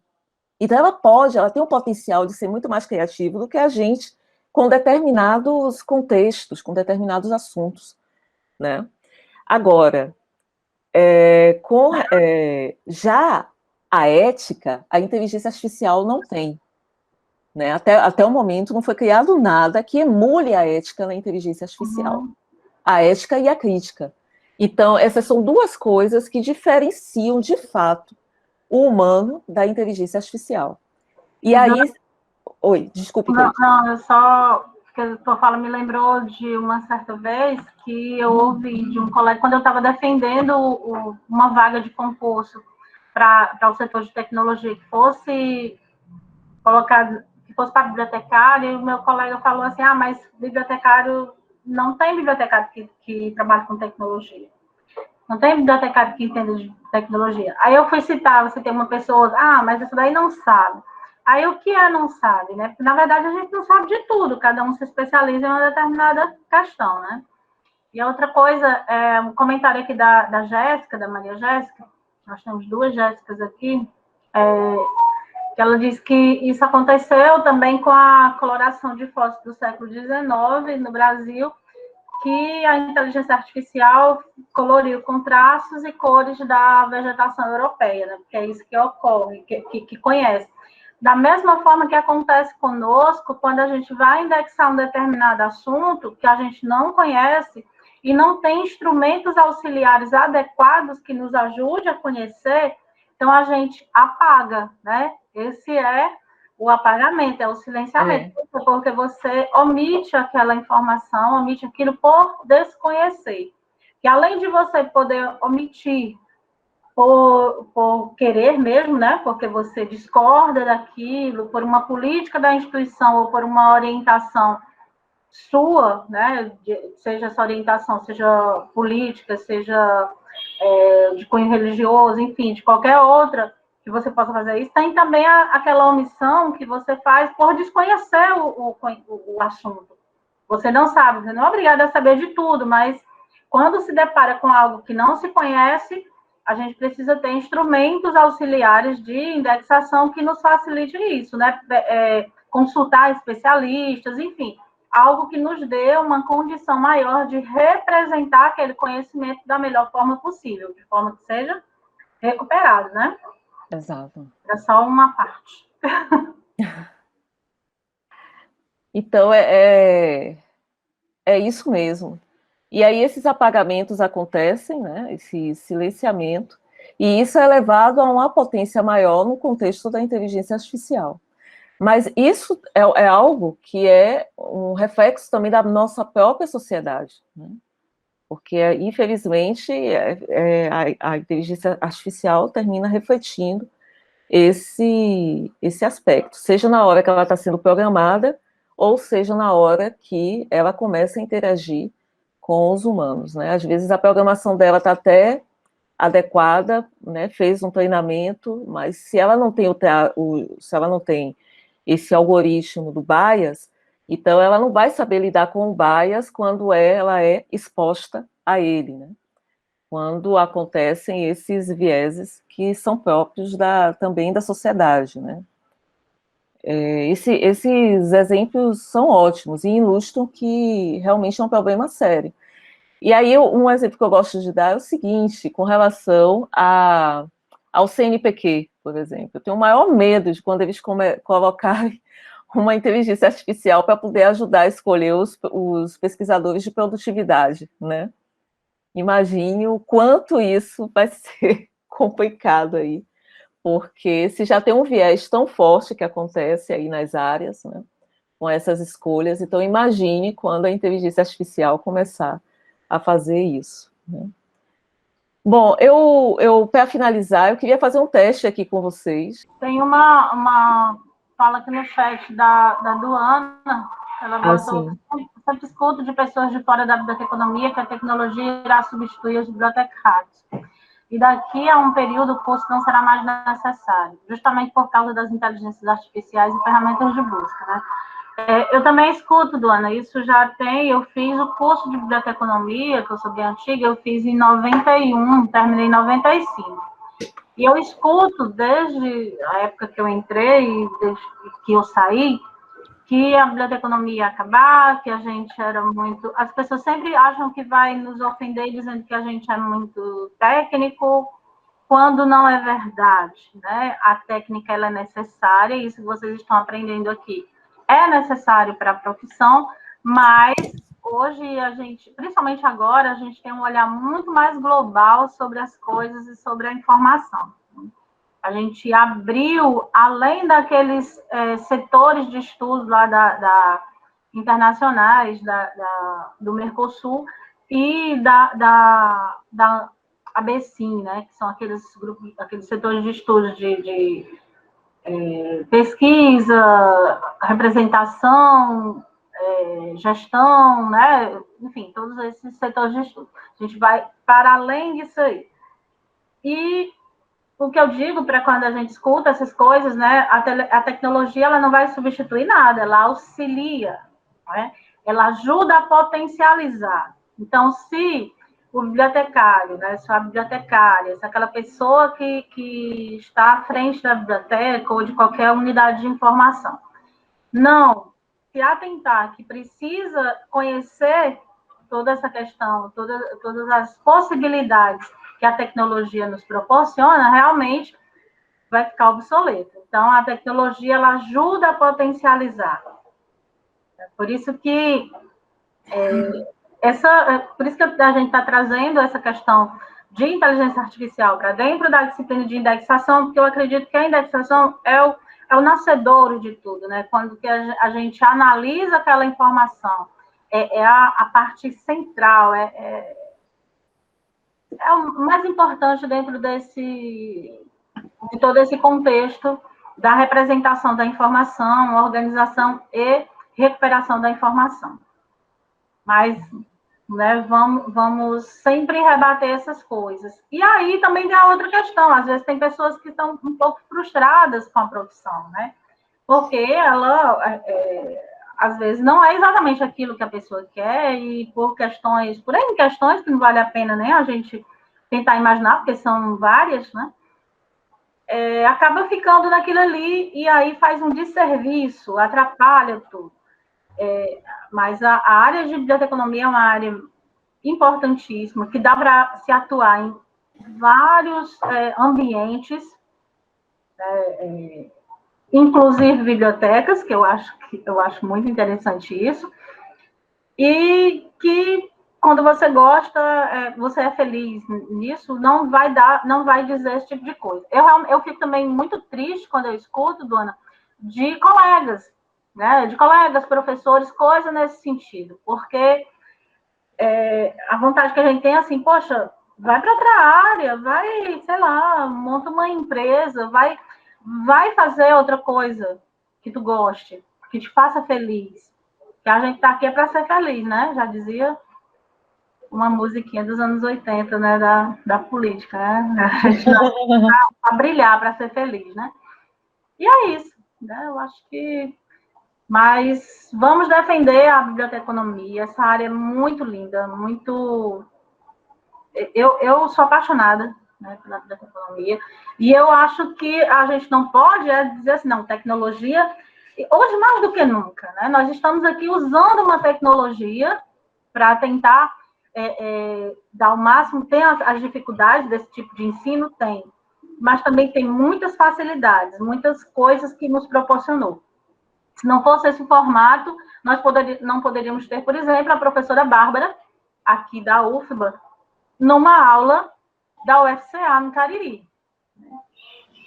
Então, ela tem o potencial de ser muito mais criativa do que a gente com determinados contextos, com determinados assuntos. Né? Agora, já a ética, a inteligência artificial não tem. Né? Até o momento não foi criado nada que emule a ética na inteligência artificial. A ética e a crítica. Então, essas são duas coisas que diferenciam, de fato, o humano da inteligência artificial. E aí... Oi, desculpe, Kate. Não, eu só... Porque a tua fala me lembrou de uma certa vez que eu ouvi de um colega, quando eu estava defendendo uma vaga de concurso para o setor de tecnologia, que fosse colocado, que fosse para bibliotecário, e o meu colega falou assim, mas bibliotecário, não tem bibliotecário que trabalha com tecnologia. Não tem bibliotecário que entenda de tecnologia. Aí eu fui citar, você tem uma pessoa, mas isso daí não sabe. Aí o que não sabe, né? Porque, na verdade, a gente não sabe de tudo, cada um se especializa em uma determinada questão, né? E a outra coisa, um comentário aqui da Jéssica, da Maria Jéssica, nós temos duas Jéssicas aqui, que ela diz que isso aconteceu também com a coloração de fósseis do século XIX no Brasil, que a inteligência artificial coloriu com traços e cores da vegetação europeia, né? Porque é isso que ocorre, que conhece. Da mesma forma que acontece conosco, quando a gente vai indexar um determinado assunto que a gente não conhece e não tem instrumentos auxiliares adequados que nos ajude a conhecer, então a gente apaga, né? Esse é o apagamento, é o silenciamento, porque você omite aquela informação, omite aquilo por desconhecer. E além de você poder omitir por querer mesmo, né? Porque você discorda daquilo, por uma política da instituição ou por uma orientação sua, né? Seja essa orientação, seja política, seja de cunho religioso, enfim, de qualquer outra que você possa fazer isso, tem também aquela omissão que você faz por desconhecer o assunto. Você não sabe, você não é obrigado a saber de tudo, mas quando se depara com algo que não se conhece, a gente precisa ter instrumentos auxiliares de indexação que nos facilite isso, né? Consultar especialistas, enfim, algo que nos dê uma condição maior de representar aquele conhecimento da melhor forma possível, de forma que seja recuperado, né? Exato. É só uma parte. Então, é isso mesmo. E aí esses apagamentos acontecem, né? Esse silenciamento, e isso é levado a uma potência maior no contexto da inteligência artificial. Mas isso é algo que é um reflexo também da nossa própria sociedade, né? Porque, infelizmente, a inteligência artificial termina refletindo esse aspecto, seja na hora que ela está sendo programada, ou seja na hora que ela começa a interagir com os humanos, né? Às vezes a programação dela está até adequada, né? Fez um treinamento, mas se ela não tem se ela não tem esse algoritmo do bias, então ela não vai saber lidar com o bias quando ela é exposta a ele, né? quando acontecem esses vieses que são próprios também da sociedade, né? Esses exemplos são ótimos e ilustram que realmente é um problema sério. E aí, um exemplo que eu gosto de dar é o seguinte, com relação ao CNPq, por exemplo. Eu tenho o maior medo de quando eles colocarem uma inteligência artificial para poder ajudar a escolher os pesquisadores de produtividade, né? Imagine o quanto isso vai ser complicado aí, porque se já tem um viés tão forte que acontece aí nas áreas, né, com essas escolhas, então imagine quando a inteligência artificial começar a fazer isso, né? Bom, eu para finalizar, eu queria fazer um teste aqui com vocês. Tem uma fala aqui no chat da Duana, ela botou, sempre escuto de pessoas de fora da biblioteconomia que a tecnologia irá substituir os bibliotecários. E daqui a um período o curso não será mais necessário, justamente por causa das inteligências artificiais e ferramentas de busca, né? Eu também escuto, Duana, isso já tem, eu fiz o curso de biblioteconomia, que eu sou bem antiga, eu fiz em 91, terminei em 95. E eu escuto desde a época que eu entrei, desde que eu saí, que a biblioteconomia ia acabar, que a gente era muito... As pessoas sempre acham que vai nos ofender dizendo que a gente é muito técnico, quando não é verdade, né? A técnica ela é necessária, isso que vocês estão aprendendo aqui é necessário para a profissão, mas hoje a gente, principalmente agora, a gente tem um olhar muito mais global sobre as coisas e sobre a informação. A gente abriu, além daqueles setores de estudo lá internacionais, do Mercosul e da ABCIM, né, que são aqueles grupos, aqueles setores de estudo de pesquisa, representação, gestão, né, enfim, todos esses setores de estudo. A gente vai para além disso aí. E o que eu digo para quando a gente escuta essas coisas, né, a tecnologia ela não vai substituir nada, ela auxilia, né? Ela ajuda a potencializar. Então, se o bibliotecário, né, se a bibliotecária, se aquela pessoa que está à frente da biblioteca ou de qualquer unidade de informação, não se atentar que precisa conhecer toda essa questão, todas as possibilidades que a tecnologia nos proporciona, realmente vai ficar obsoleto. Então, a tecnologia ela ajuda a potencializar. Por isso que por isso que a gente está trazendo essa questão de inteligência artificial para dentro da disciplina de indexação, porque eu acredito que a indexação é o nascedouro de tudo, né? Quando que a gente analisa aquela informação, é a parte central, é o mais importante dentro de todo esse contexto da representação da informação, organização e recuperação da informação. Mas, né, vamos sempre rebater essas coisas. E aí também tem a outra questão, às vezes tem pessoas que estão um pouco frustradas com a profissão, né? Porque ela, às vezes, não é exatamente aquilo que a pessoa quer e por N questões que não vale a pena nem a gente tentar imaginar, porque são várias, né? Acaba ficando naquilo ali e aí faz um desserviço, atrapalha tudo. Mas a área de biblioteconomia é uma área importantíssima, que dá para se atuar em vários ambientes, inclusive bibliotecas, que eu acho muito interessante isso, e que quando você gosta, você é feliz nisso, não vai dizer esse tipo de coisa. Eu fico também muito triste quando eu escuto, Dona, de colegas, né? De colegas, professores, coisa nesse sentido, porque a vontade que a gente tem é assim, poxa, vai para outra área, vai, sei lá, monta uma empresa, vai fazer outra coisa que tu goste, que te faça feliz. Que a gente está aqui é para ser feliz, né? Já dizia uma musiquinha dos anos 80, né? Da política, né? A gente não para brilhar, para ser feliz, né? E é isso, né? Eu acho que... Mas vamos defender a biblioteconomia, essa área é muito linda, muito eu sou apaixonada, né, pela biblioteconomia, e eu acho que a gente não pode dizer assim, não, tecnologia, hoje mais do que nunca, né, nós estamos aqui usando uma tecnologia para tentar dar o máximo, tem as dificuldades desse tipo de ensino? Tem, mas também tem muitas facilidades, muitas coisas que nos proporcionou. Se não fosse esse formato, nós não poderíamos ter, por exemplo, a professora Bárbara, aqui da UFBA, numa aula da UFCA no Cariri,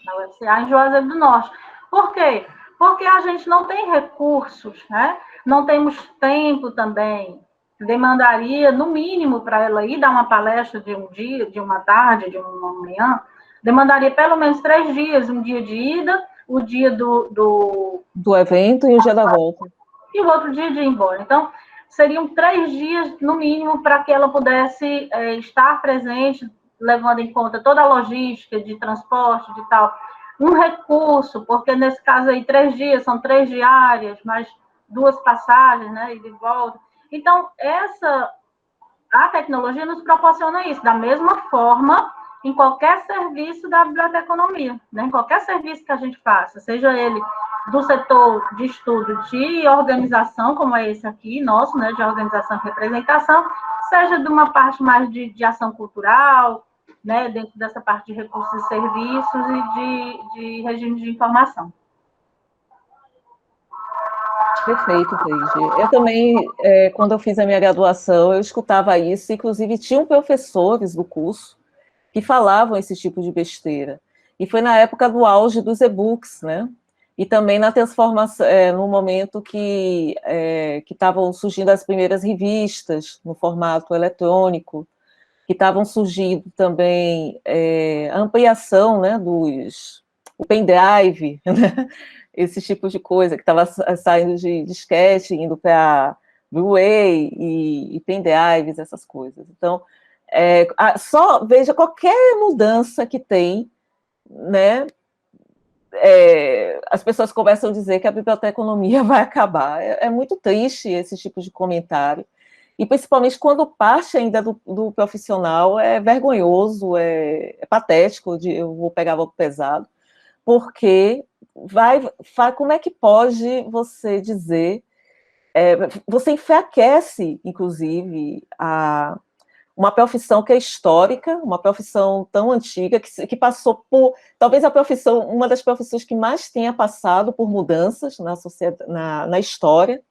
da UFCA em Juazeiro do Norte. Por quê? Porque a gente não tem recursos, né? Não temos tempo também. Demandaria, no mínimo, para ela ir dar uma palestra de um dia, de uma tarde, de uma manhã, demandaria pelo menos 3 dias, um dia de ida, o dia do evento e o dia da volta. E o outro dia de ir embora. Então, seriam 3 dias, no mínimo, para que ela pudesse estar presente, levando em conta toda a logística de transporte, de tal. Um recurso, porque nesse caso aí, 3 dias, são 3 diárias, mais 2 passagens, né, e de volta. Então, a tecnologia nos proporciona isso, da mesma forma em qualquer serviço da biblioteconomia, né? Em qualquer serviço que a gente faça, seja ele do setor de estudo de organização, como é esse aqui, nosso, né, de organização e representação, seja de uma parte mais de ação cultural, né, dentro dessa parte de recursos e serviços e de regime de informação. Perfeito, Cleide. Eu também, quando eu fiz a minha graduação, eu escutava isso, inclusive tinham professores do curso que falavam esse tipo de besteira. E foi na época do auge dos e-books, né? E também na transformação, no momento que estavam surgindo as primeiras revistas no formato eletrônico, que estavam surgindo também a ampliação, né, o pendrive, né? Esse tipo de coisa, que estava saindo de disquete, indo para Blu-ray e pendrives, essas coisas. Então, só veja qualquer mudança que tem, né? As pessoas começam a dizer que a biblioteconomia vai acabar. É muito triste esse tipo de comentário. E principalmente quando parte ainda do profissional, é vergonhoso, é patético, eu vou pegar algo pesado, porque como é que pode você dizer, você enfraquece, inclusive, uma profissão que é histórica, uma profissão tão antiga, que passou por, talvez uma das profissões que mais tenha passado por mudanças na sociedade, na história,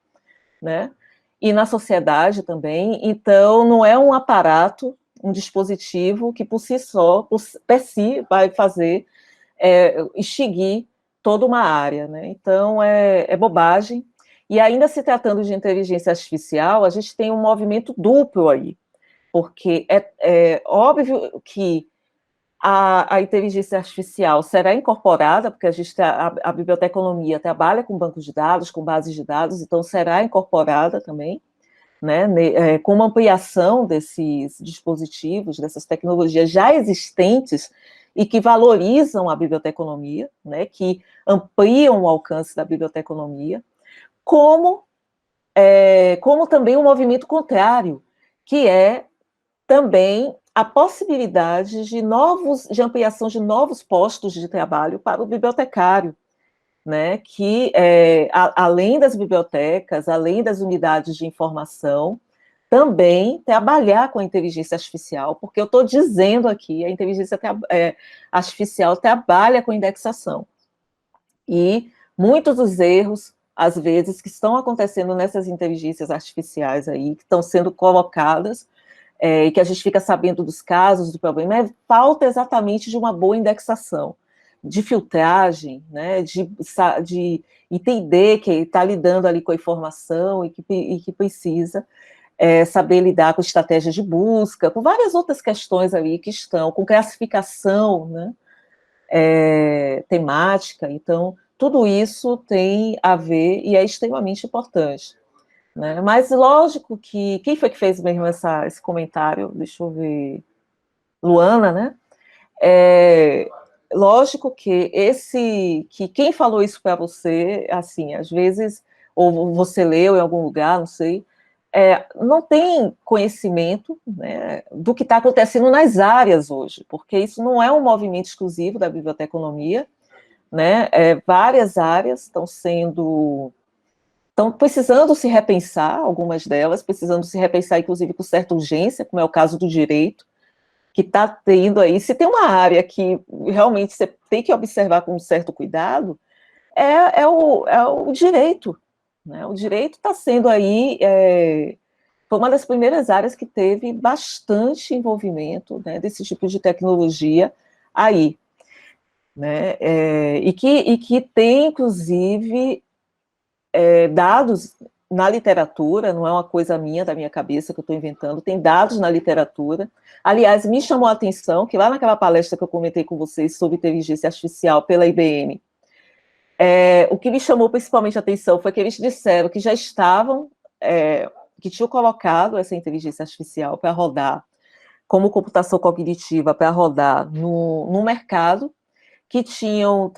né? E na sociedade também. Então, não é um aparato, um dispositivo que por si só, per si, vai fazer extinguir toda uma área, né? Então, é bobagem. E ainda se tratando de inteligência artificial, a gente tem um movimento duplo aí, porque é óbvio que a inteligência artificial será incorporada, porque a biblioteconomia trabalha com bancos de dados, com bases de dados, então será incorporada também, né, com uma ampliação desses dispositivos, dessas tecnologias já existentes e que valorizam a biblioteconomia, né, que ampliam o alcance da biblioteconomia, como também um movimento contrário, que é também a possibilidade de ampliação de novos postos de trabalho para o bibliotecário, né, que, além das bibliotecas, além das unidades de informação, também trabalhar com a inteligência artificial, porque eu estou dizendo aqui, a inteligência artificial trabalha com indexação. E muitos dos erros, às vezes, que estão acontecendo nessas inteligências artificiais aí, que estão sendo colocadas, e que a gente fica sabendo dos casos, do problema, é falta exatamente de uma boa indexação, de filtragem, né, de entender que está lidando ali com a informação e que precisa saber lidar com estratégias de busca, com várias outras questões ali que estão, com classificação, né, temática. Então, tudo isso tem a ver e é extremamente importante. Né? Mas lógico que... Quem foi que fez mesmo esse comentário? Deixa eu ver. Luana, né? Lógico que quem falou isso para você, assim, às vezes, ou você leu em algum lugar, não sei, não tem conhecimento, né, do que está acontecendo nas áreas hoje, porque isso não é um movimento exclusivo da biblioteconomia, né, várias áreas estão precisando se repensar, algumas delas, precisando se repensar, inclusive, com certa urgência, como é o caso do direito, que está tendo aí, se tem uma área que realmente você tem que observar com um certo cuidado, é o direito, né? O direito está sendo aí, foi uma das primeiras áreas que teve bastante envolvimento, né, desse tipo de tecnologia aí, né, e que tem, inclusive, dados na literatura, não é uma coisa minha, da minha cabeça, que eu estou inventando, tem dados na literatura. Aliás, me chamou a atenção que lá naquela palestra que eu comentei com vocês sobre inteligência artificial pela IBM, o que me chamou principalmente a atenção foi que eles disseram que já estavam, que tinham colocado essa inteligência artificial para rodar, como computação cognitiva, para rodar no mercado, que tinham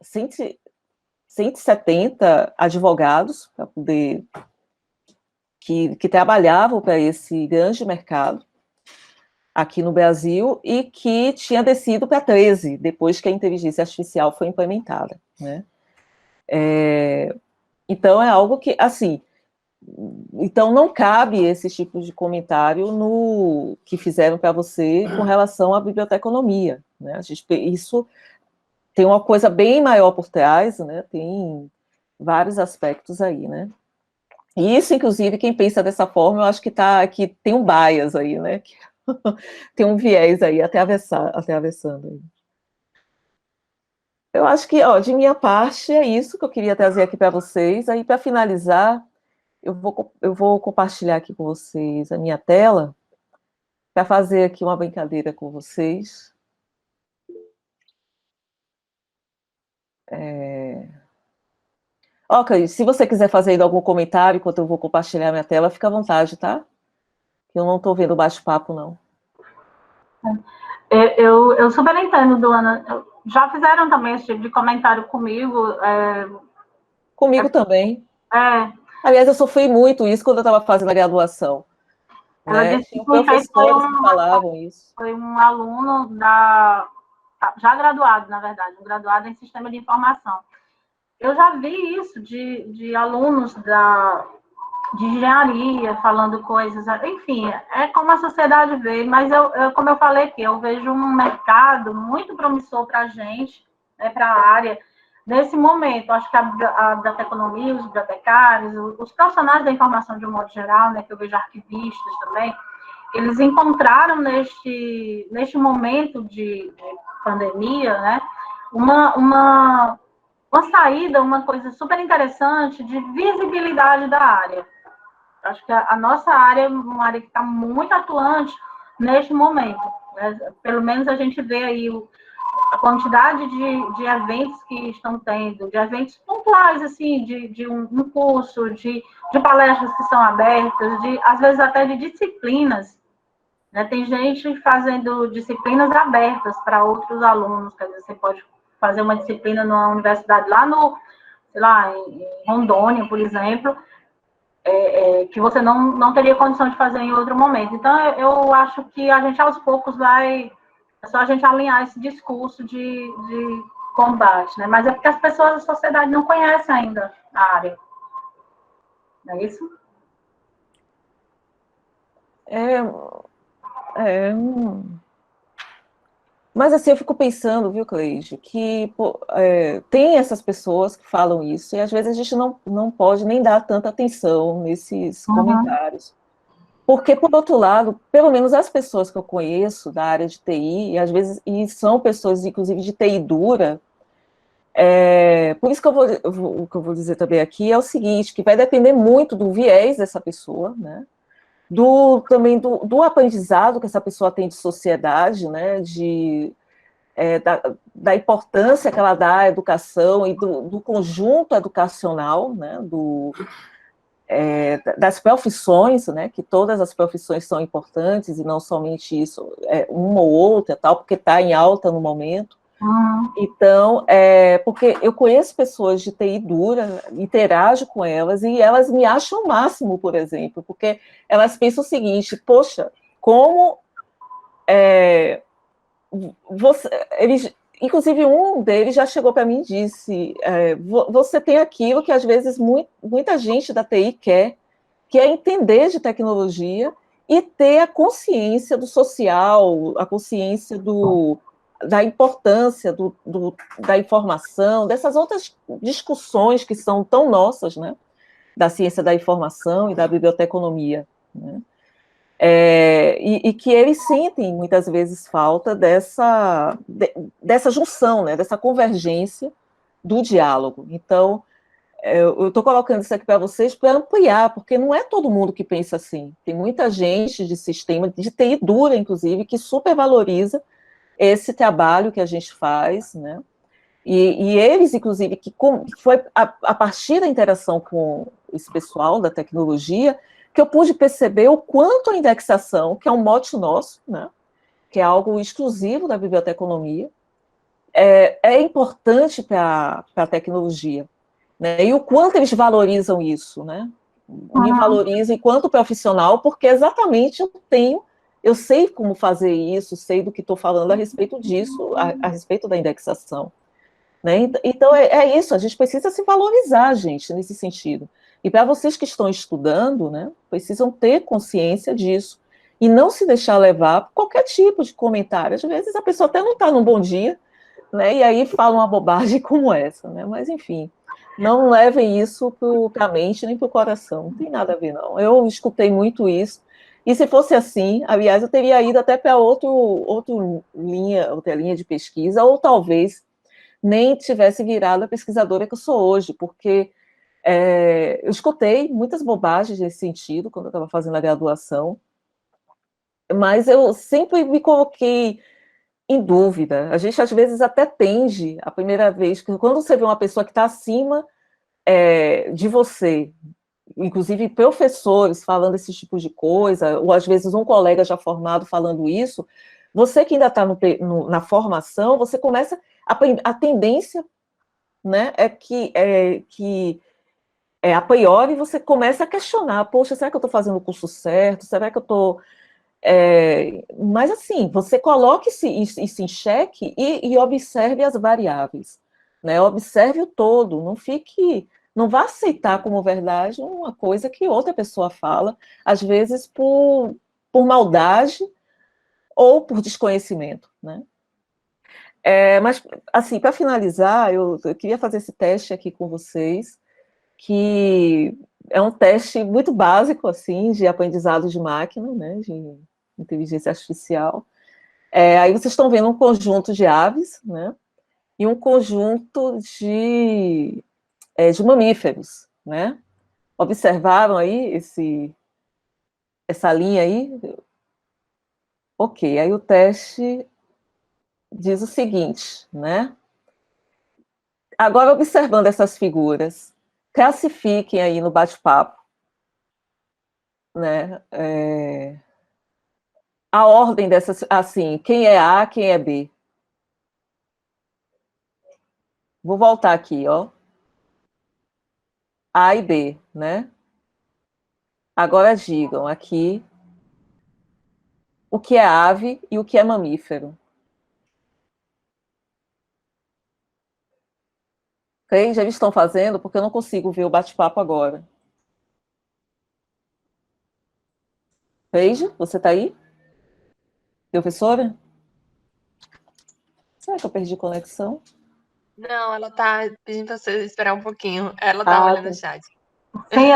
170 advogados para poder que trabalhavam para esse grande mercado aqui no Brasil e que tinha descido para 13 depois que a inteligência artificial foi implementada, né? Então é algo que, assim, então não cabe esse tipo de comentário no que fizeram para você com relação à biblioteconomia, né? Isso tem uma coisa bem maior por trás, né? Tem vários aspectos aí, né? E isso, inclusive, quem pensa dessa forma, eu acho que tem um bias aí, né? Tem um viés aí atravessando aí. Eu acho que, ó, de minha parte, é isso que eu queria trazer aqui para vocês. Aí, para finalizar, eu vou compartilhar aqui com vocês a minha tela, para fazer aqui uma brincadeira com vocês. Ok, se você quiser fazer ainda algum comentário enquanto eu vou compartilhar minha tela, fica à vontade, tá? Eu não estou vendo o bate-papo, não. Eu super entendo, Duana. Já fizeram também esse tipo de comentário comigo. Comigo também. Aliás, eu sofri muito isso quando eu estava fazendo a graduação. Ela Né? disse Tinham que quem fez professores que falavam isso. Foi um aluno já graduado, na verdade, um graduado em sistema de informação. Eu já vi isso de alunos de engenharia falando coisas, enfim, é como a sociedade vê, mas como eu falei aqui, eu vejo um mercado muito promissor para a gente, né, para a área, nesse momento. Acho que a biblioteconomia, os bibliotecários, os profissionais da informação de um modo geral, né, que eu vejo arquivistas também, eles encontraram neste momento de pandemia, né, uma saída, uma coisa super interessante de visibilidade da área. Acho que a nossa área é uma área que está muito atuante neste momento. Né? Pelo menos a gente vê aí a quantidade de eventos que estão tendo, de eventos pontuais, assim, de um curso, de palestras que são abertas, às vezes até de disciplinas. Né? Tem gente fazendo disciplinas abertas para outros alunos, quer dizer, você pode fazer uma disciplina numa universidade lá sei lá, em Rondônia, por exemplo, que você não teria condição de fazer em outro momento. Então, eu acho que a gente, aos poucos, é só a gente alinhar esse discurso de combate, né? Mas é porque as pessoas da sociedade não conhecem ainda a área. Não é isso? Mas assim, eu fico pensando, viu, Cleide, que tem essas pessoas que falam isso, e às vezes a gente não pode nem dar tanta atenção nesses comentários. Porque, por outro lado, pelo menos as pessoas que eu conheço da área de TI, e às vezes, e são pessoas, inclusive, de TI dura, por isso que o que eu vou dizer também aqui é o seguinte, que vai depender muito do viés dessa pessoa, né? Também do aprendizado que essa pessoa tem de sociedade, né? Da importância que ela dá à educação e do conjunto educacional, né? Das profissões, né, que todas as profissões são importantes e não somente isso, uma ou outra, tal, porque está em alta no momento. Então, porque eu conheço pessoas de TI dura, interajo com elas, e elas me acham o máximo, por exemplo, porque elas pensam o seguinte, poxa, como eles, inclusive um deles já chegou para mim e disse, você tem aquilo que às vezes muita gente da TI quer, que é entender de tecnologia e ter a consciência do social, a consciência da importância da informação, dessas outras discussões que são tão nossas, né? Da ciência da informação e da biblioteconomia, né? E que eles sentem muitas vezes falta dessa junção, né? Dessa convergência do diálogo. Então, eu estou colocando isso aqui para vocês para ampliar, porque não é todo mundo que pensa assim. Tem muita gente de sistema, de TI dura, inclusive, que supervaloriza esse trabalho que a gente faz, né? E eles, inclusive, que foi a partir da interação com esse pessoal da tecnologia que eu pude perceber o quanto a indexação, que é um mote nosso, né? Que é algo exclusivo da biblioteconomia, é importante para a tecnologia. Né? E o quanto eles valorizam isso, né? Me valorizam enquanto profissional, porque exatamente eu sei como fazer isso, sei do que estou falando a respeito disso, a respeito da indexação. Né? Então, isso, a gente precisa se valorizar, gente, nesse sentido. E para vocês que estão estudando, né, precisam ter consciência disso, e não se deixar levar por qualquer tipo de comentário. Às vezes a pessoa até não está num bom dia, né, e aí fala uma bobagem como essa, né? Mas, enfim, não levem isso para a mente nem para o coração, não tem nada a ver, não. Eu escutei muito isso, e se fosse assim, aliás, eu teria ido até para outra linha de pesquisa, ou talvez nem tivesse virado a pesquisadora que eu sou hoje, porque eu escutei muitas bobagens nesse sentido quando eu estava fazendo a graduação, mas eu sempre me coloquei em dúvida. A gente, às vezes, até tende, a primeira vez, que quando você vê uma pessoa que está acima de você, inclusive professores falando esse tipo de coisa, ou às vezes um colega já formado falando isso, você que ainda está na formação, você começa, a tendência, né, que a priori você começa a questionar, poxa, será que eu estou fazendo o curso certo? Será que eu estou... mas assim, você coloque isso em xeque e observe as variáveis, né? Observe o todo, não vá aceitar como verdade uma coisa que outra pessoa fala, às vezes por maldade ou por desconhecimento, né? Mas, assim, para finalizar, eu queria fazer esse teste aqui com vocês, que é um teste muito básico, assim, de aprendizado de máquina, né, de inteligência artificial. Aí vocês estão vendo um conjunto de aves, né, e um conjunto de mamíferos, né? Observaram aí essa linha aí? Ok, aí o teste diz o seguinte, né? Agora, observando essas figuras, classifiquem aí no bate-papo, né? A ordem dessas, assim, quem é A, quem é B. Vou voltar aqui, ó. A e B, né? Agora digam aqui o que é ave e o que é mamífero. Ok? Já estão fazendo? Porque eu não consigo ver o bate-papo agora. Veja, você está aí? Professora? Será que eu perdi conexão? Não, ela tá pedindo para você esperar um pouquinho. Ela tá Ah, olhando tá. o chat. Sim,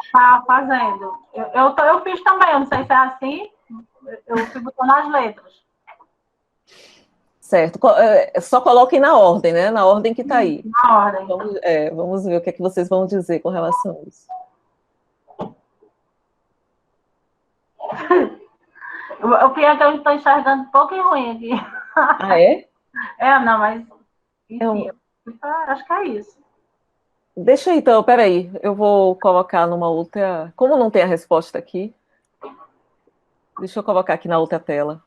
está fazendo. Eu fiz também, eu não sei se é assim, eu fui botando as letras. Certo. Só coloquem na ordem, né? Na ordem que está aí. Na ordem. Vamos ver o que é que vocês vão dizer com relação a isso. O pior é que eu estou enxergando um pouco ruim aqui. Ah, é? Não, mas enfim, acho que é isso. Deixa aí, então, peraí. Eu vou colocar numa outra. Como não tem a resposta aqui, deixa eu colocar aqui na outra tela.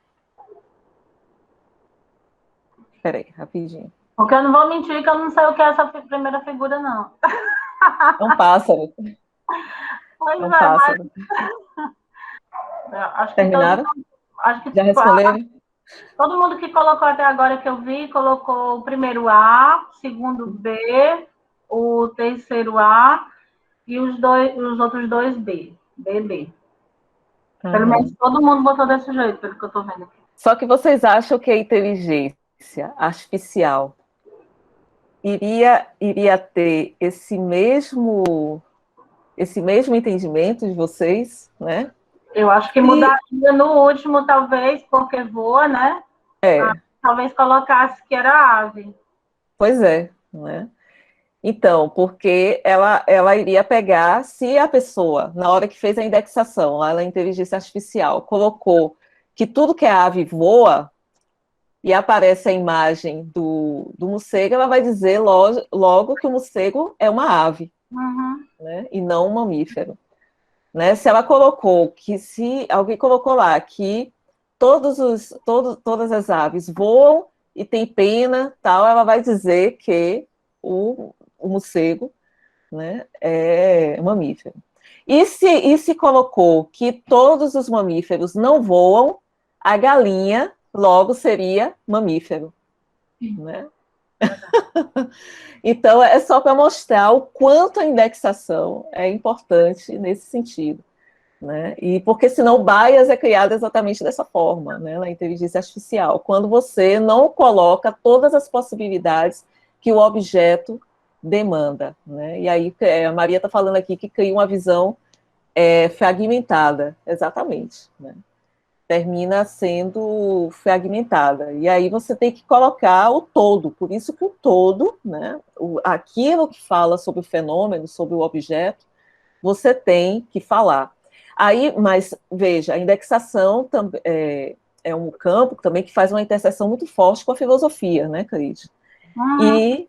Peraí, rapidinho. Porque eu não vou mentir que eu não sei o que é essa primeira figura, não. É um pássaro. Pois É um é, mas pássaro. acho que Terminaram? acho que Já responderam? todo mundo que colocou até agora que eu vi, colocou o primeiro A, o segundo B, o terceiro A e os outros dois B. BB. Pelo menos Uhum. todo mundo botou desse jeito, pelo que eu estou vendo aqui. Só que vocês acham que a inteligência artificial iria ter esse mesmo entendimento de vocês, né? Eu acho que Se, mudaria no último, talvez, porque voa, né? é, Talvez colocasse que era ave. pois é, né? Então, porque ela iria pegar, se a pessoa, na hora que fez a indexação, lá na inteligência artificial, colocou que tudo que é ave voa, e aparece a imagem do morcego, ela vai dizer logo que o morcego é uma ave, Uhum. né? E não um mamífero. Né? Se ela colocou que se alguém colocou lá que todas as aves voam e tem pena, tal, ela vai dizer que o morcego, né, é mamífero. E se colocou que todos os mamíferos não voam, a galinha logo seria mamífero, né? Então é só para mostrar o quanto a indexação é importante nesse sentido. Né? E porque senão o bias é criado exatamente dessa forma, né? Na inteligência artificial, quando você não coloca todas as possibilidades que o objeto demanda, né? E aí a Maria está falando aqui que cria uma visão fragmentada, exatamente, né? Termina sendo fragmentada. E aí você tem que colocar o todo, por isso que o todo, né? Aquilo que fala sobre o fenômeno, sobre o objeto, você tem que falar. Aí, mas veja, a indexação é um campo também que faz uma interseção muito forte com a filosofia, né, Cris? Uhum.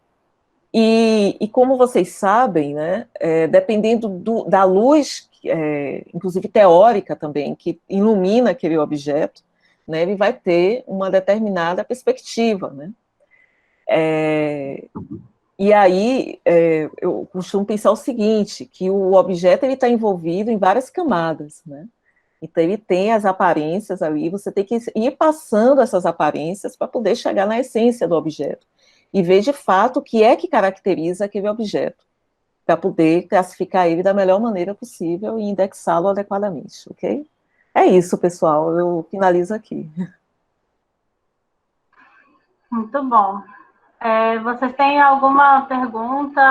E como vocês sabem, né, dependendo da luz, inclusive teórica também, que ilumina aquele objeto, né, ele vai ter uma determinada perspectiva, né? E aí, eu costumo pensar o seguinte, que o objeto está envolvido em várias camadas, né? Então, ele tem as aparências ali, você tem que ir passando essas aparências para poder chegar na essência do objeto e ver, de fato, o que é que caracteriza aquele objeto, para poder classificar ele da melhor maneira possível e indexá-lo adequadamente, ok? É isso, pessoal, eu finalizo aqui. Muito bom. Vocês têm alguma pergunta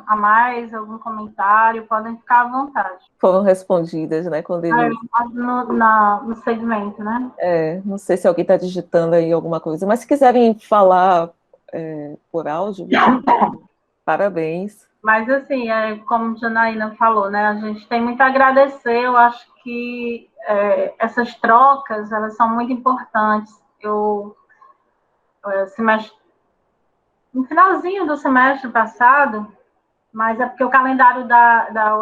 a mais, algum comentário? Podem ficar à vontade. Foram respondidas, né, quando ele No segmento, né? Não sei se alguém está digitando aí alguma coisa, mas se quiserem falar por áudio, parabéns. Mas, assim, como a Janaína falou, né? A gente tem muito a agradecer. Eu acho que essas trocas, elas são muito importantes. No finalzinho do semestre passado, mas é porque o calendário da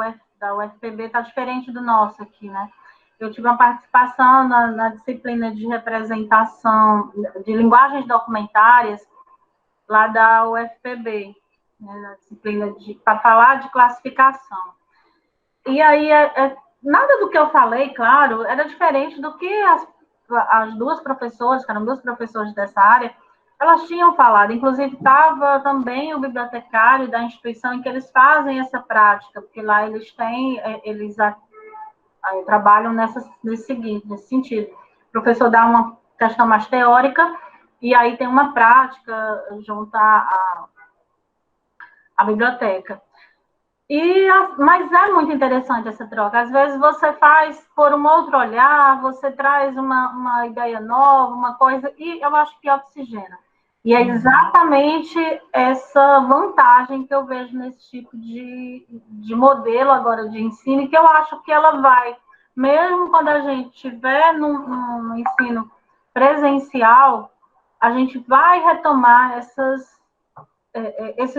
UFPB está diferente do nosso aqui, né? Eu tive uma participação na disciplina de representação de linguagens documentárias lá da UFPB, né, na disciplina para falar de classificação. E aí, nada do que eu falei, claro, era diferente do que as duas professoras, que eram duas professoras dessa área, elas tinham falado. Inclusive, estava também o bibliotecário da instituição em que eles fazem essa prática, porque lá eles têm, eles trabalham nesse sentido. O professor dá uma questão mais teórica, e aí tem uma prática junto à biblioteca. Mas é muito interessante essa troca. Às vezes você faz por um outro olhar, você traz uma ideia nova, uma coisa, e eu acho que oxigena. E é exatamente essa vantagem que eu vejo nesse tipo de modelo agora de ensino, que eu acho que ela vai, mesmo quando a gente estiver no ensino presencial, a gente vai retomar esses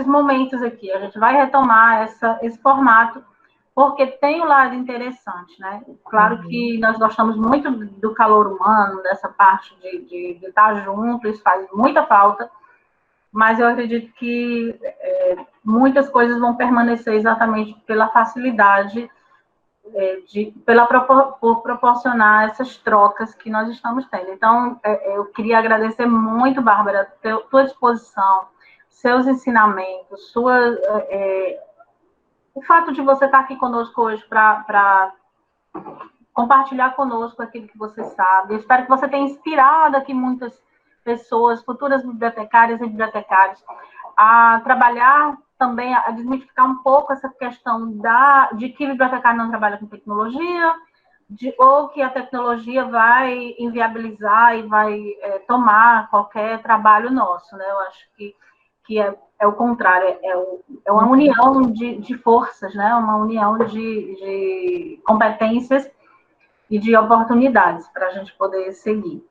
momentos aqui. A gente vai retomar esse formato, porque tem um lado interessante, né? Claro que nós gostamos muito do calor humano, dessa parte de estar junto, isso faz muita falta, mas eu acredito que muitas coisas vão permanecer exatamente pela facilidade, por proporcionar essas trocas que nós estamos tendo. Então, eu queria agradecer muito, Bárbara, tua disposição, seus ensinamentos, o fato de você estar aqui conosco hoje para compartilhar conosco aquilo que você sabe. Eu espero que você tenha inspirado aqui muitas pessoas, futuras bibliotecárias e bibliotecários, a trabalhar também, a desmistificar um pouco essa questão de que bibliotecário não trabalha com tecnologia, ou que a tecnologia vai inviabilizar e vai tomar qualquer trabalho nosso, né? Eu acho que é o contrário, é uma união de forças, né? Uma união de competências e de oportunidades para a gente poder seguir.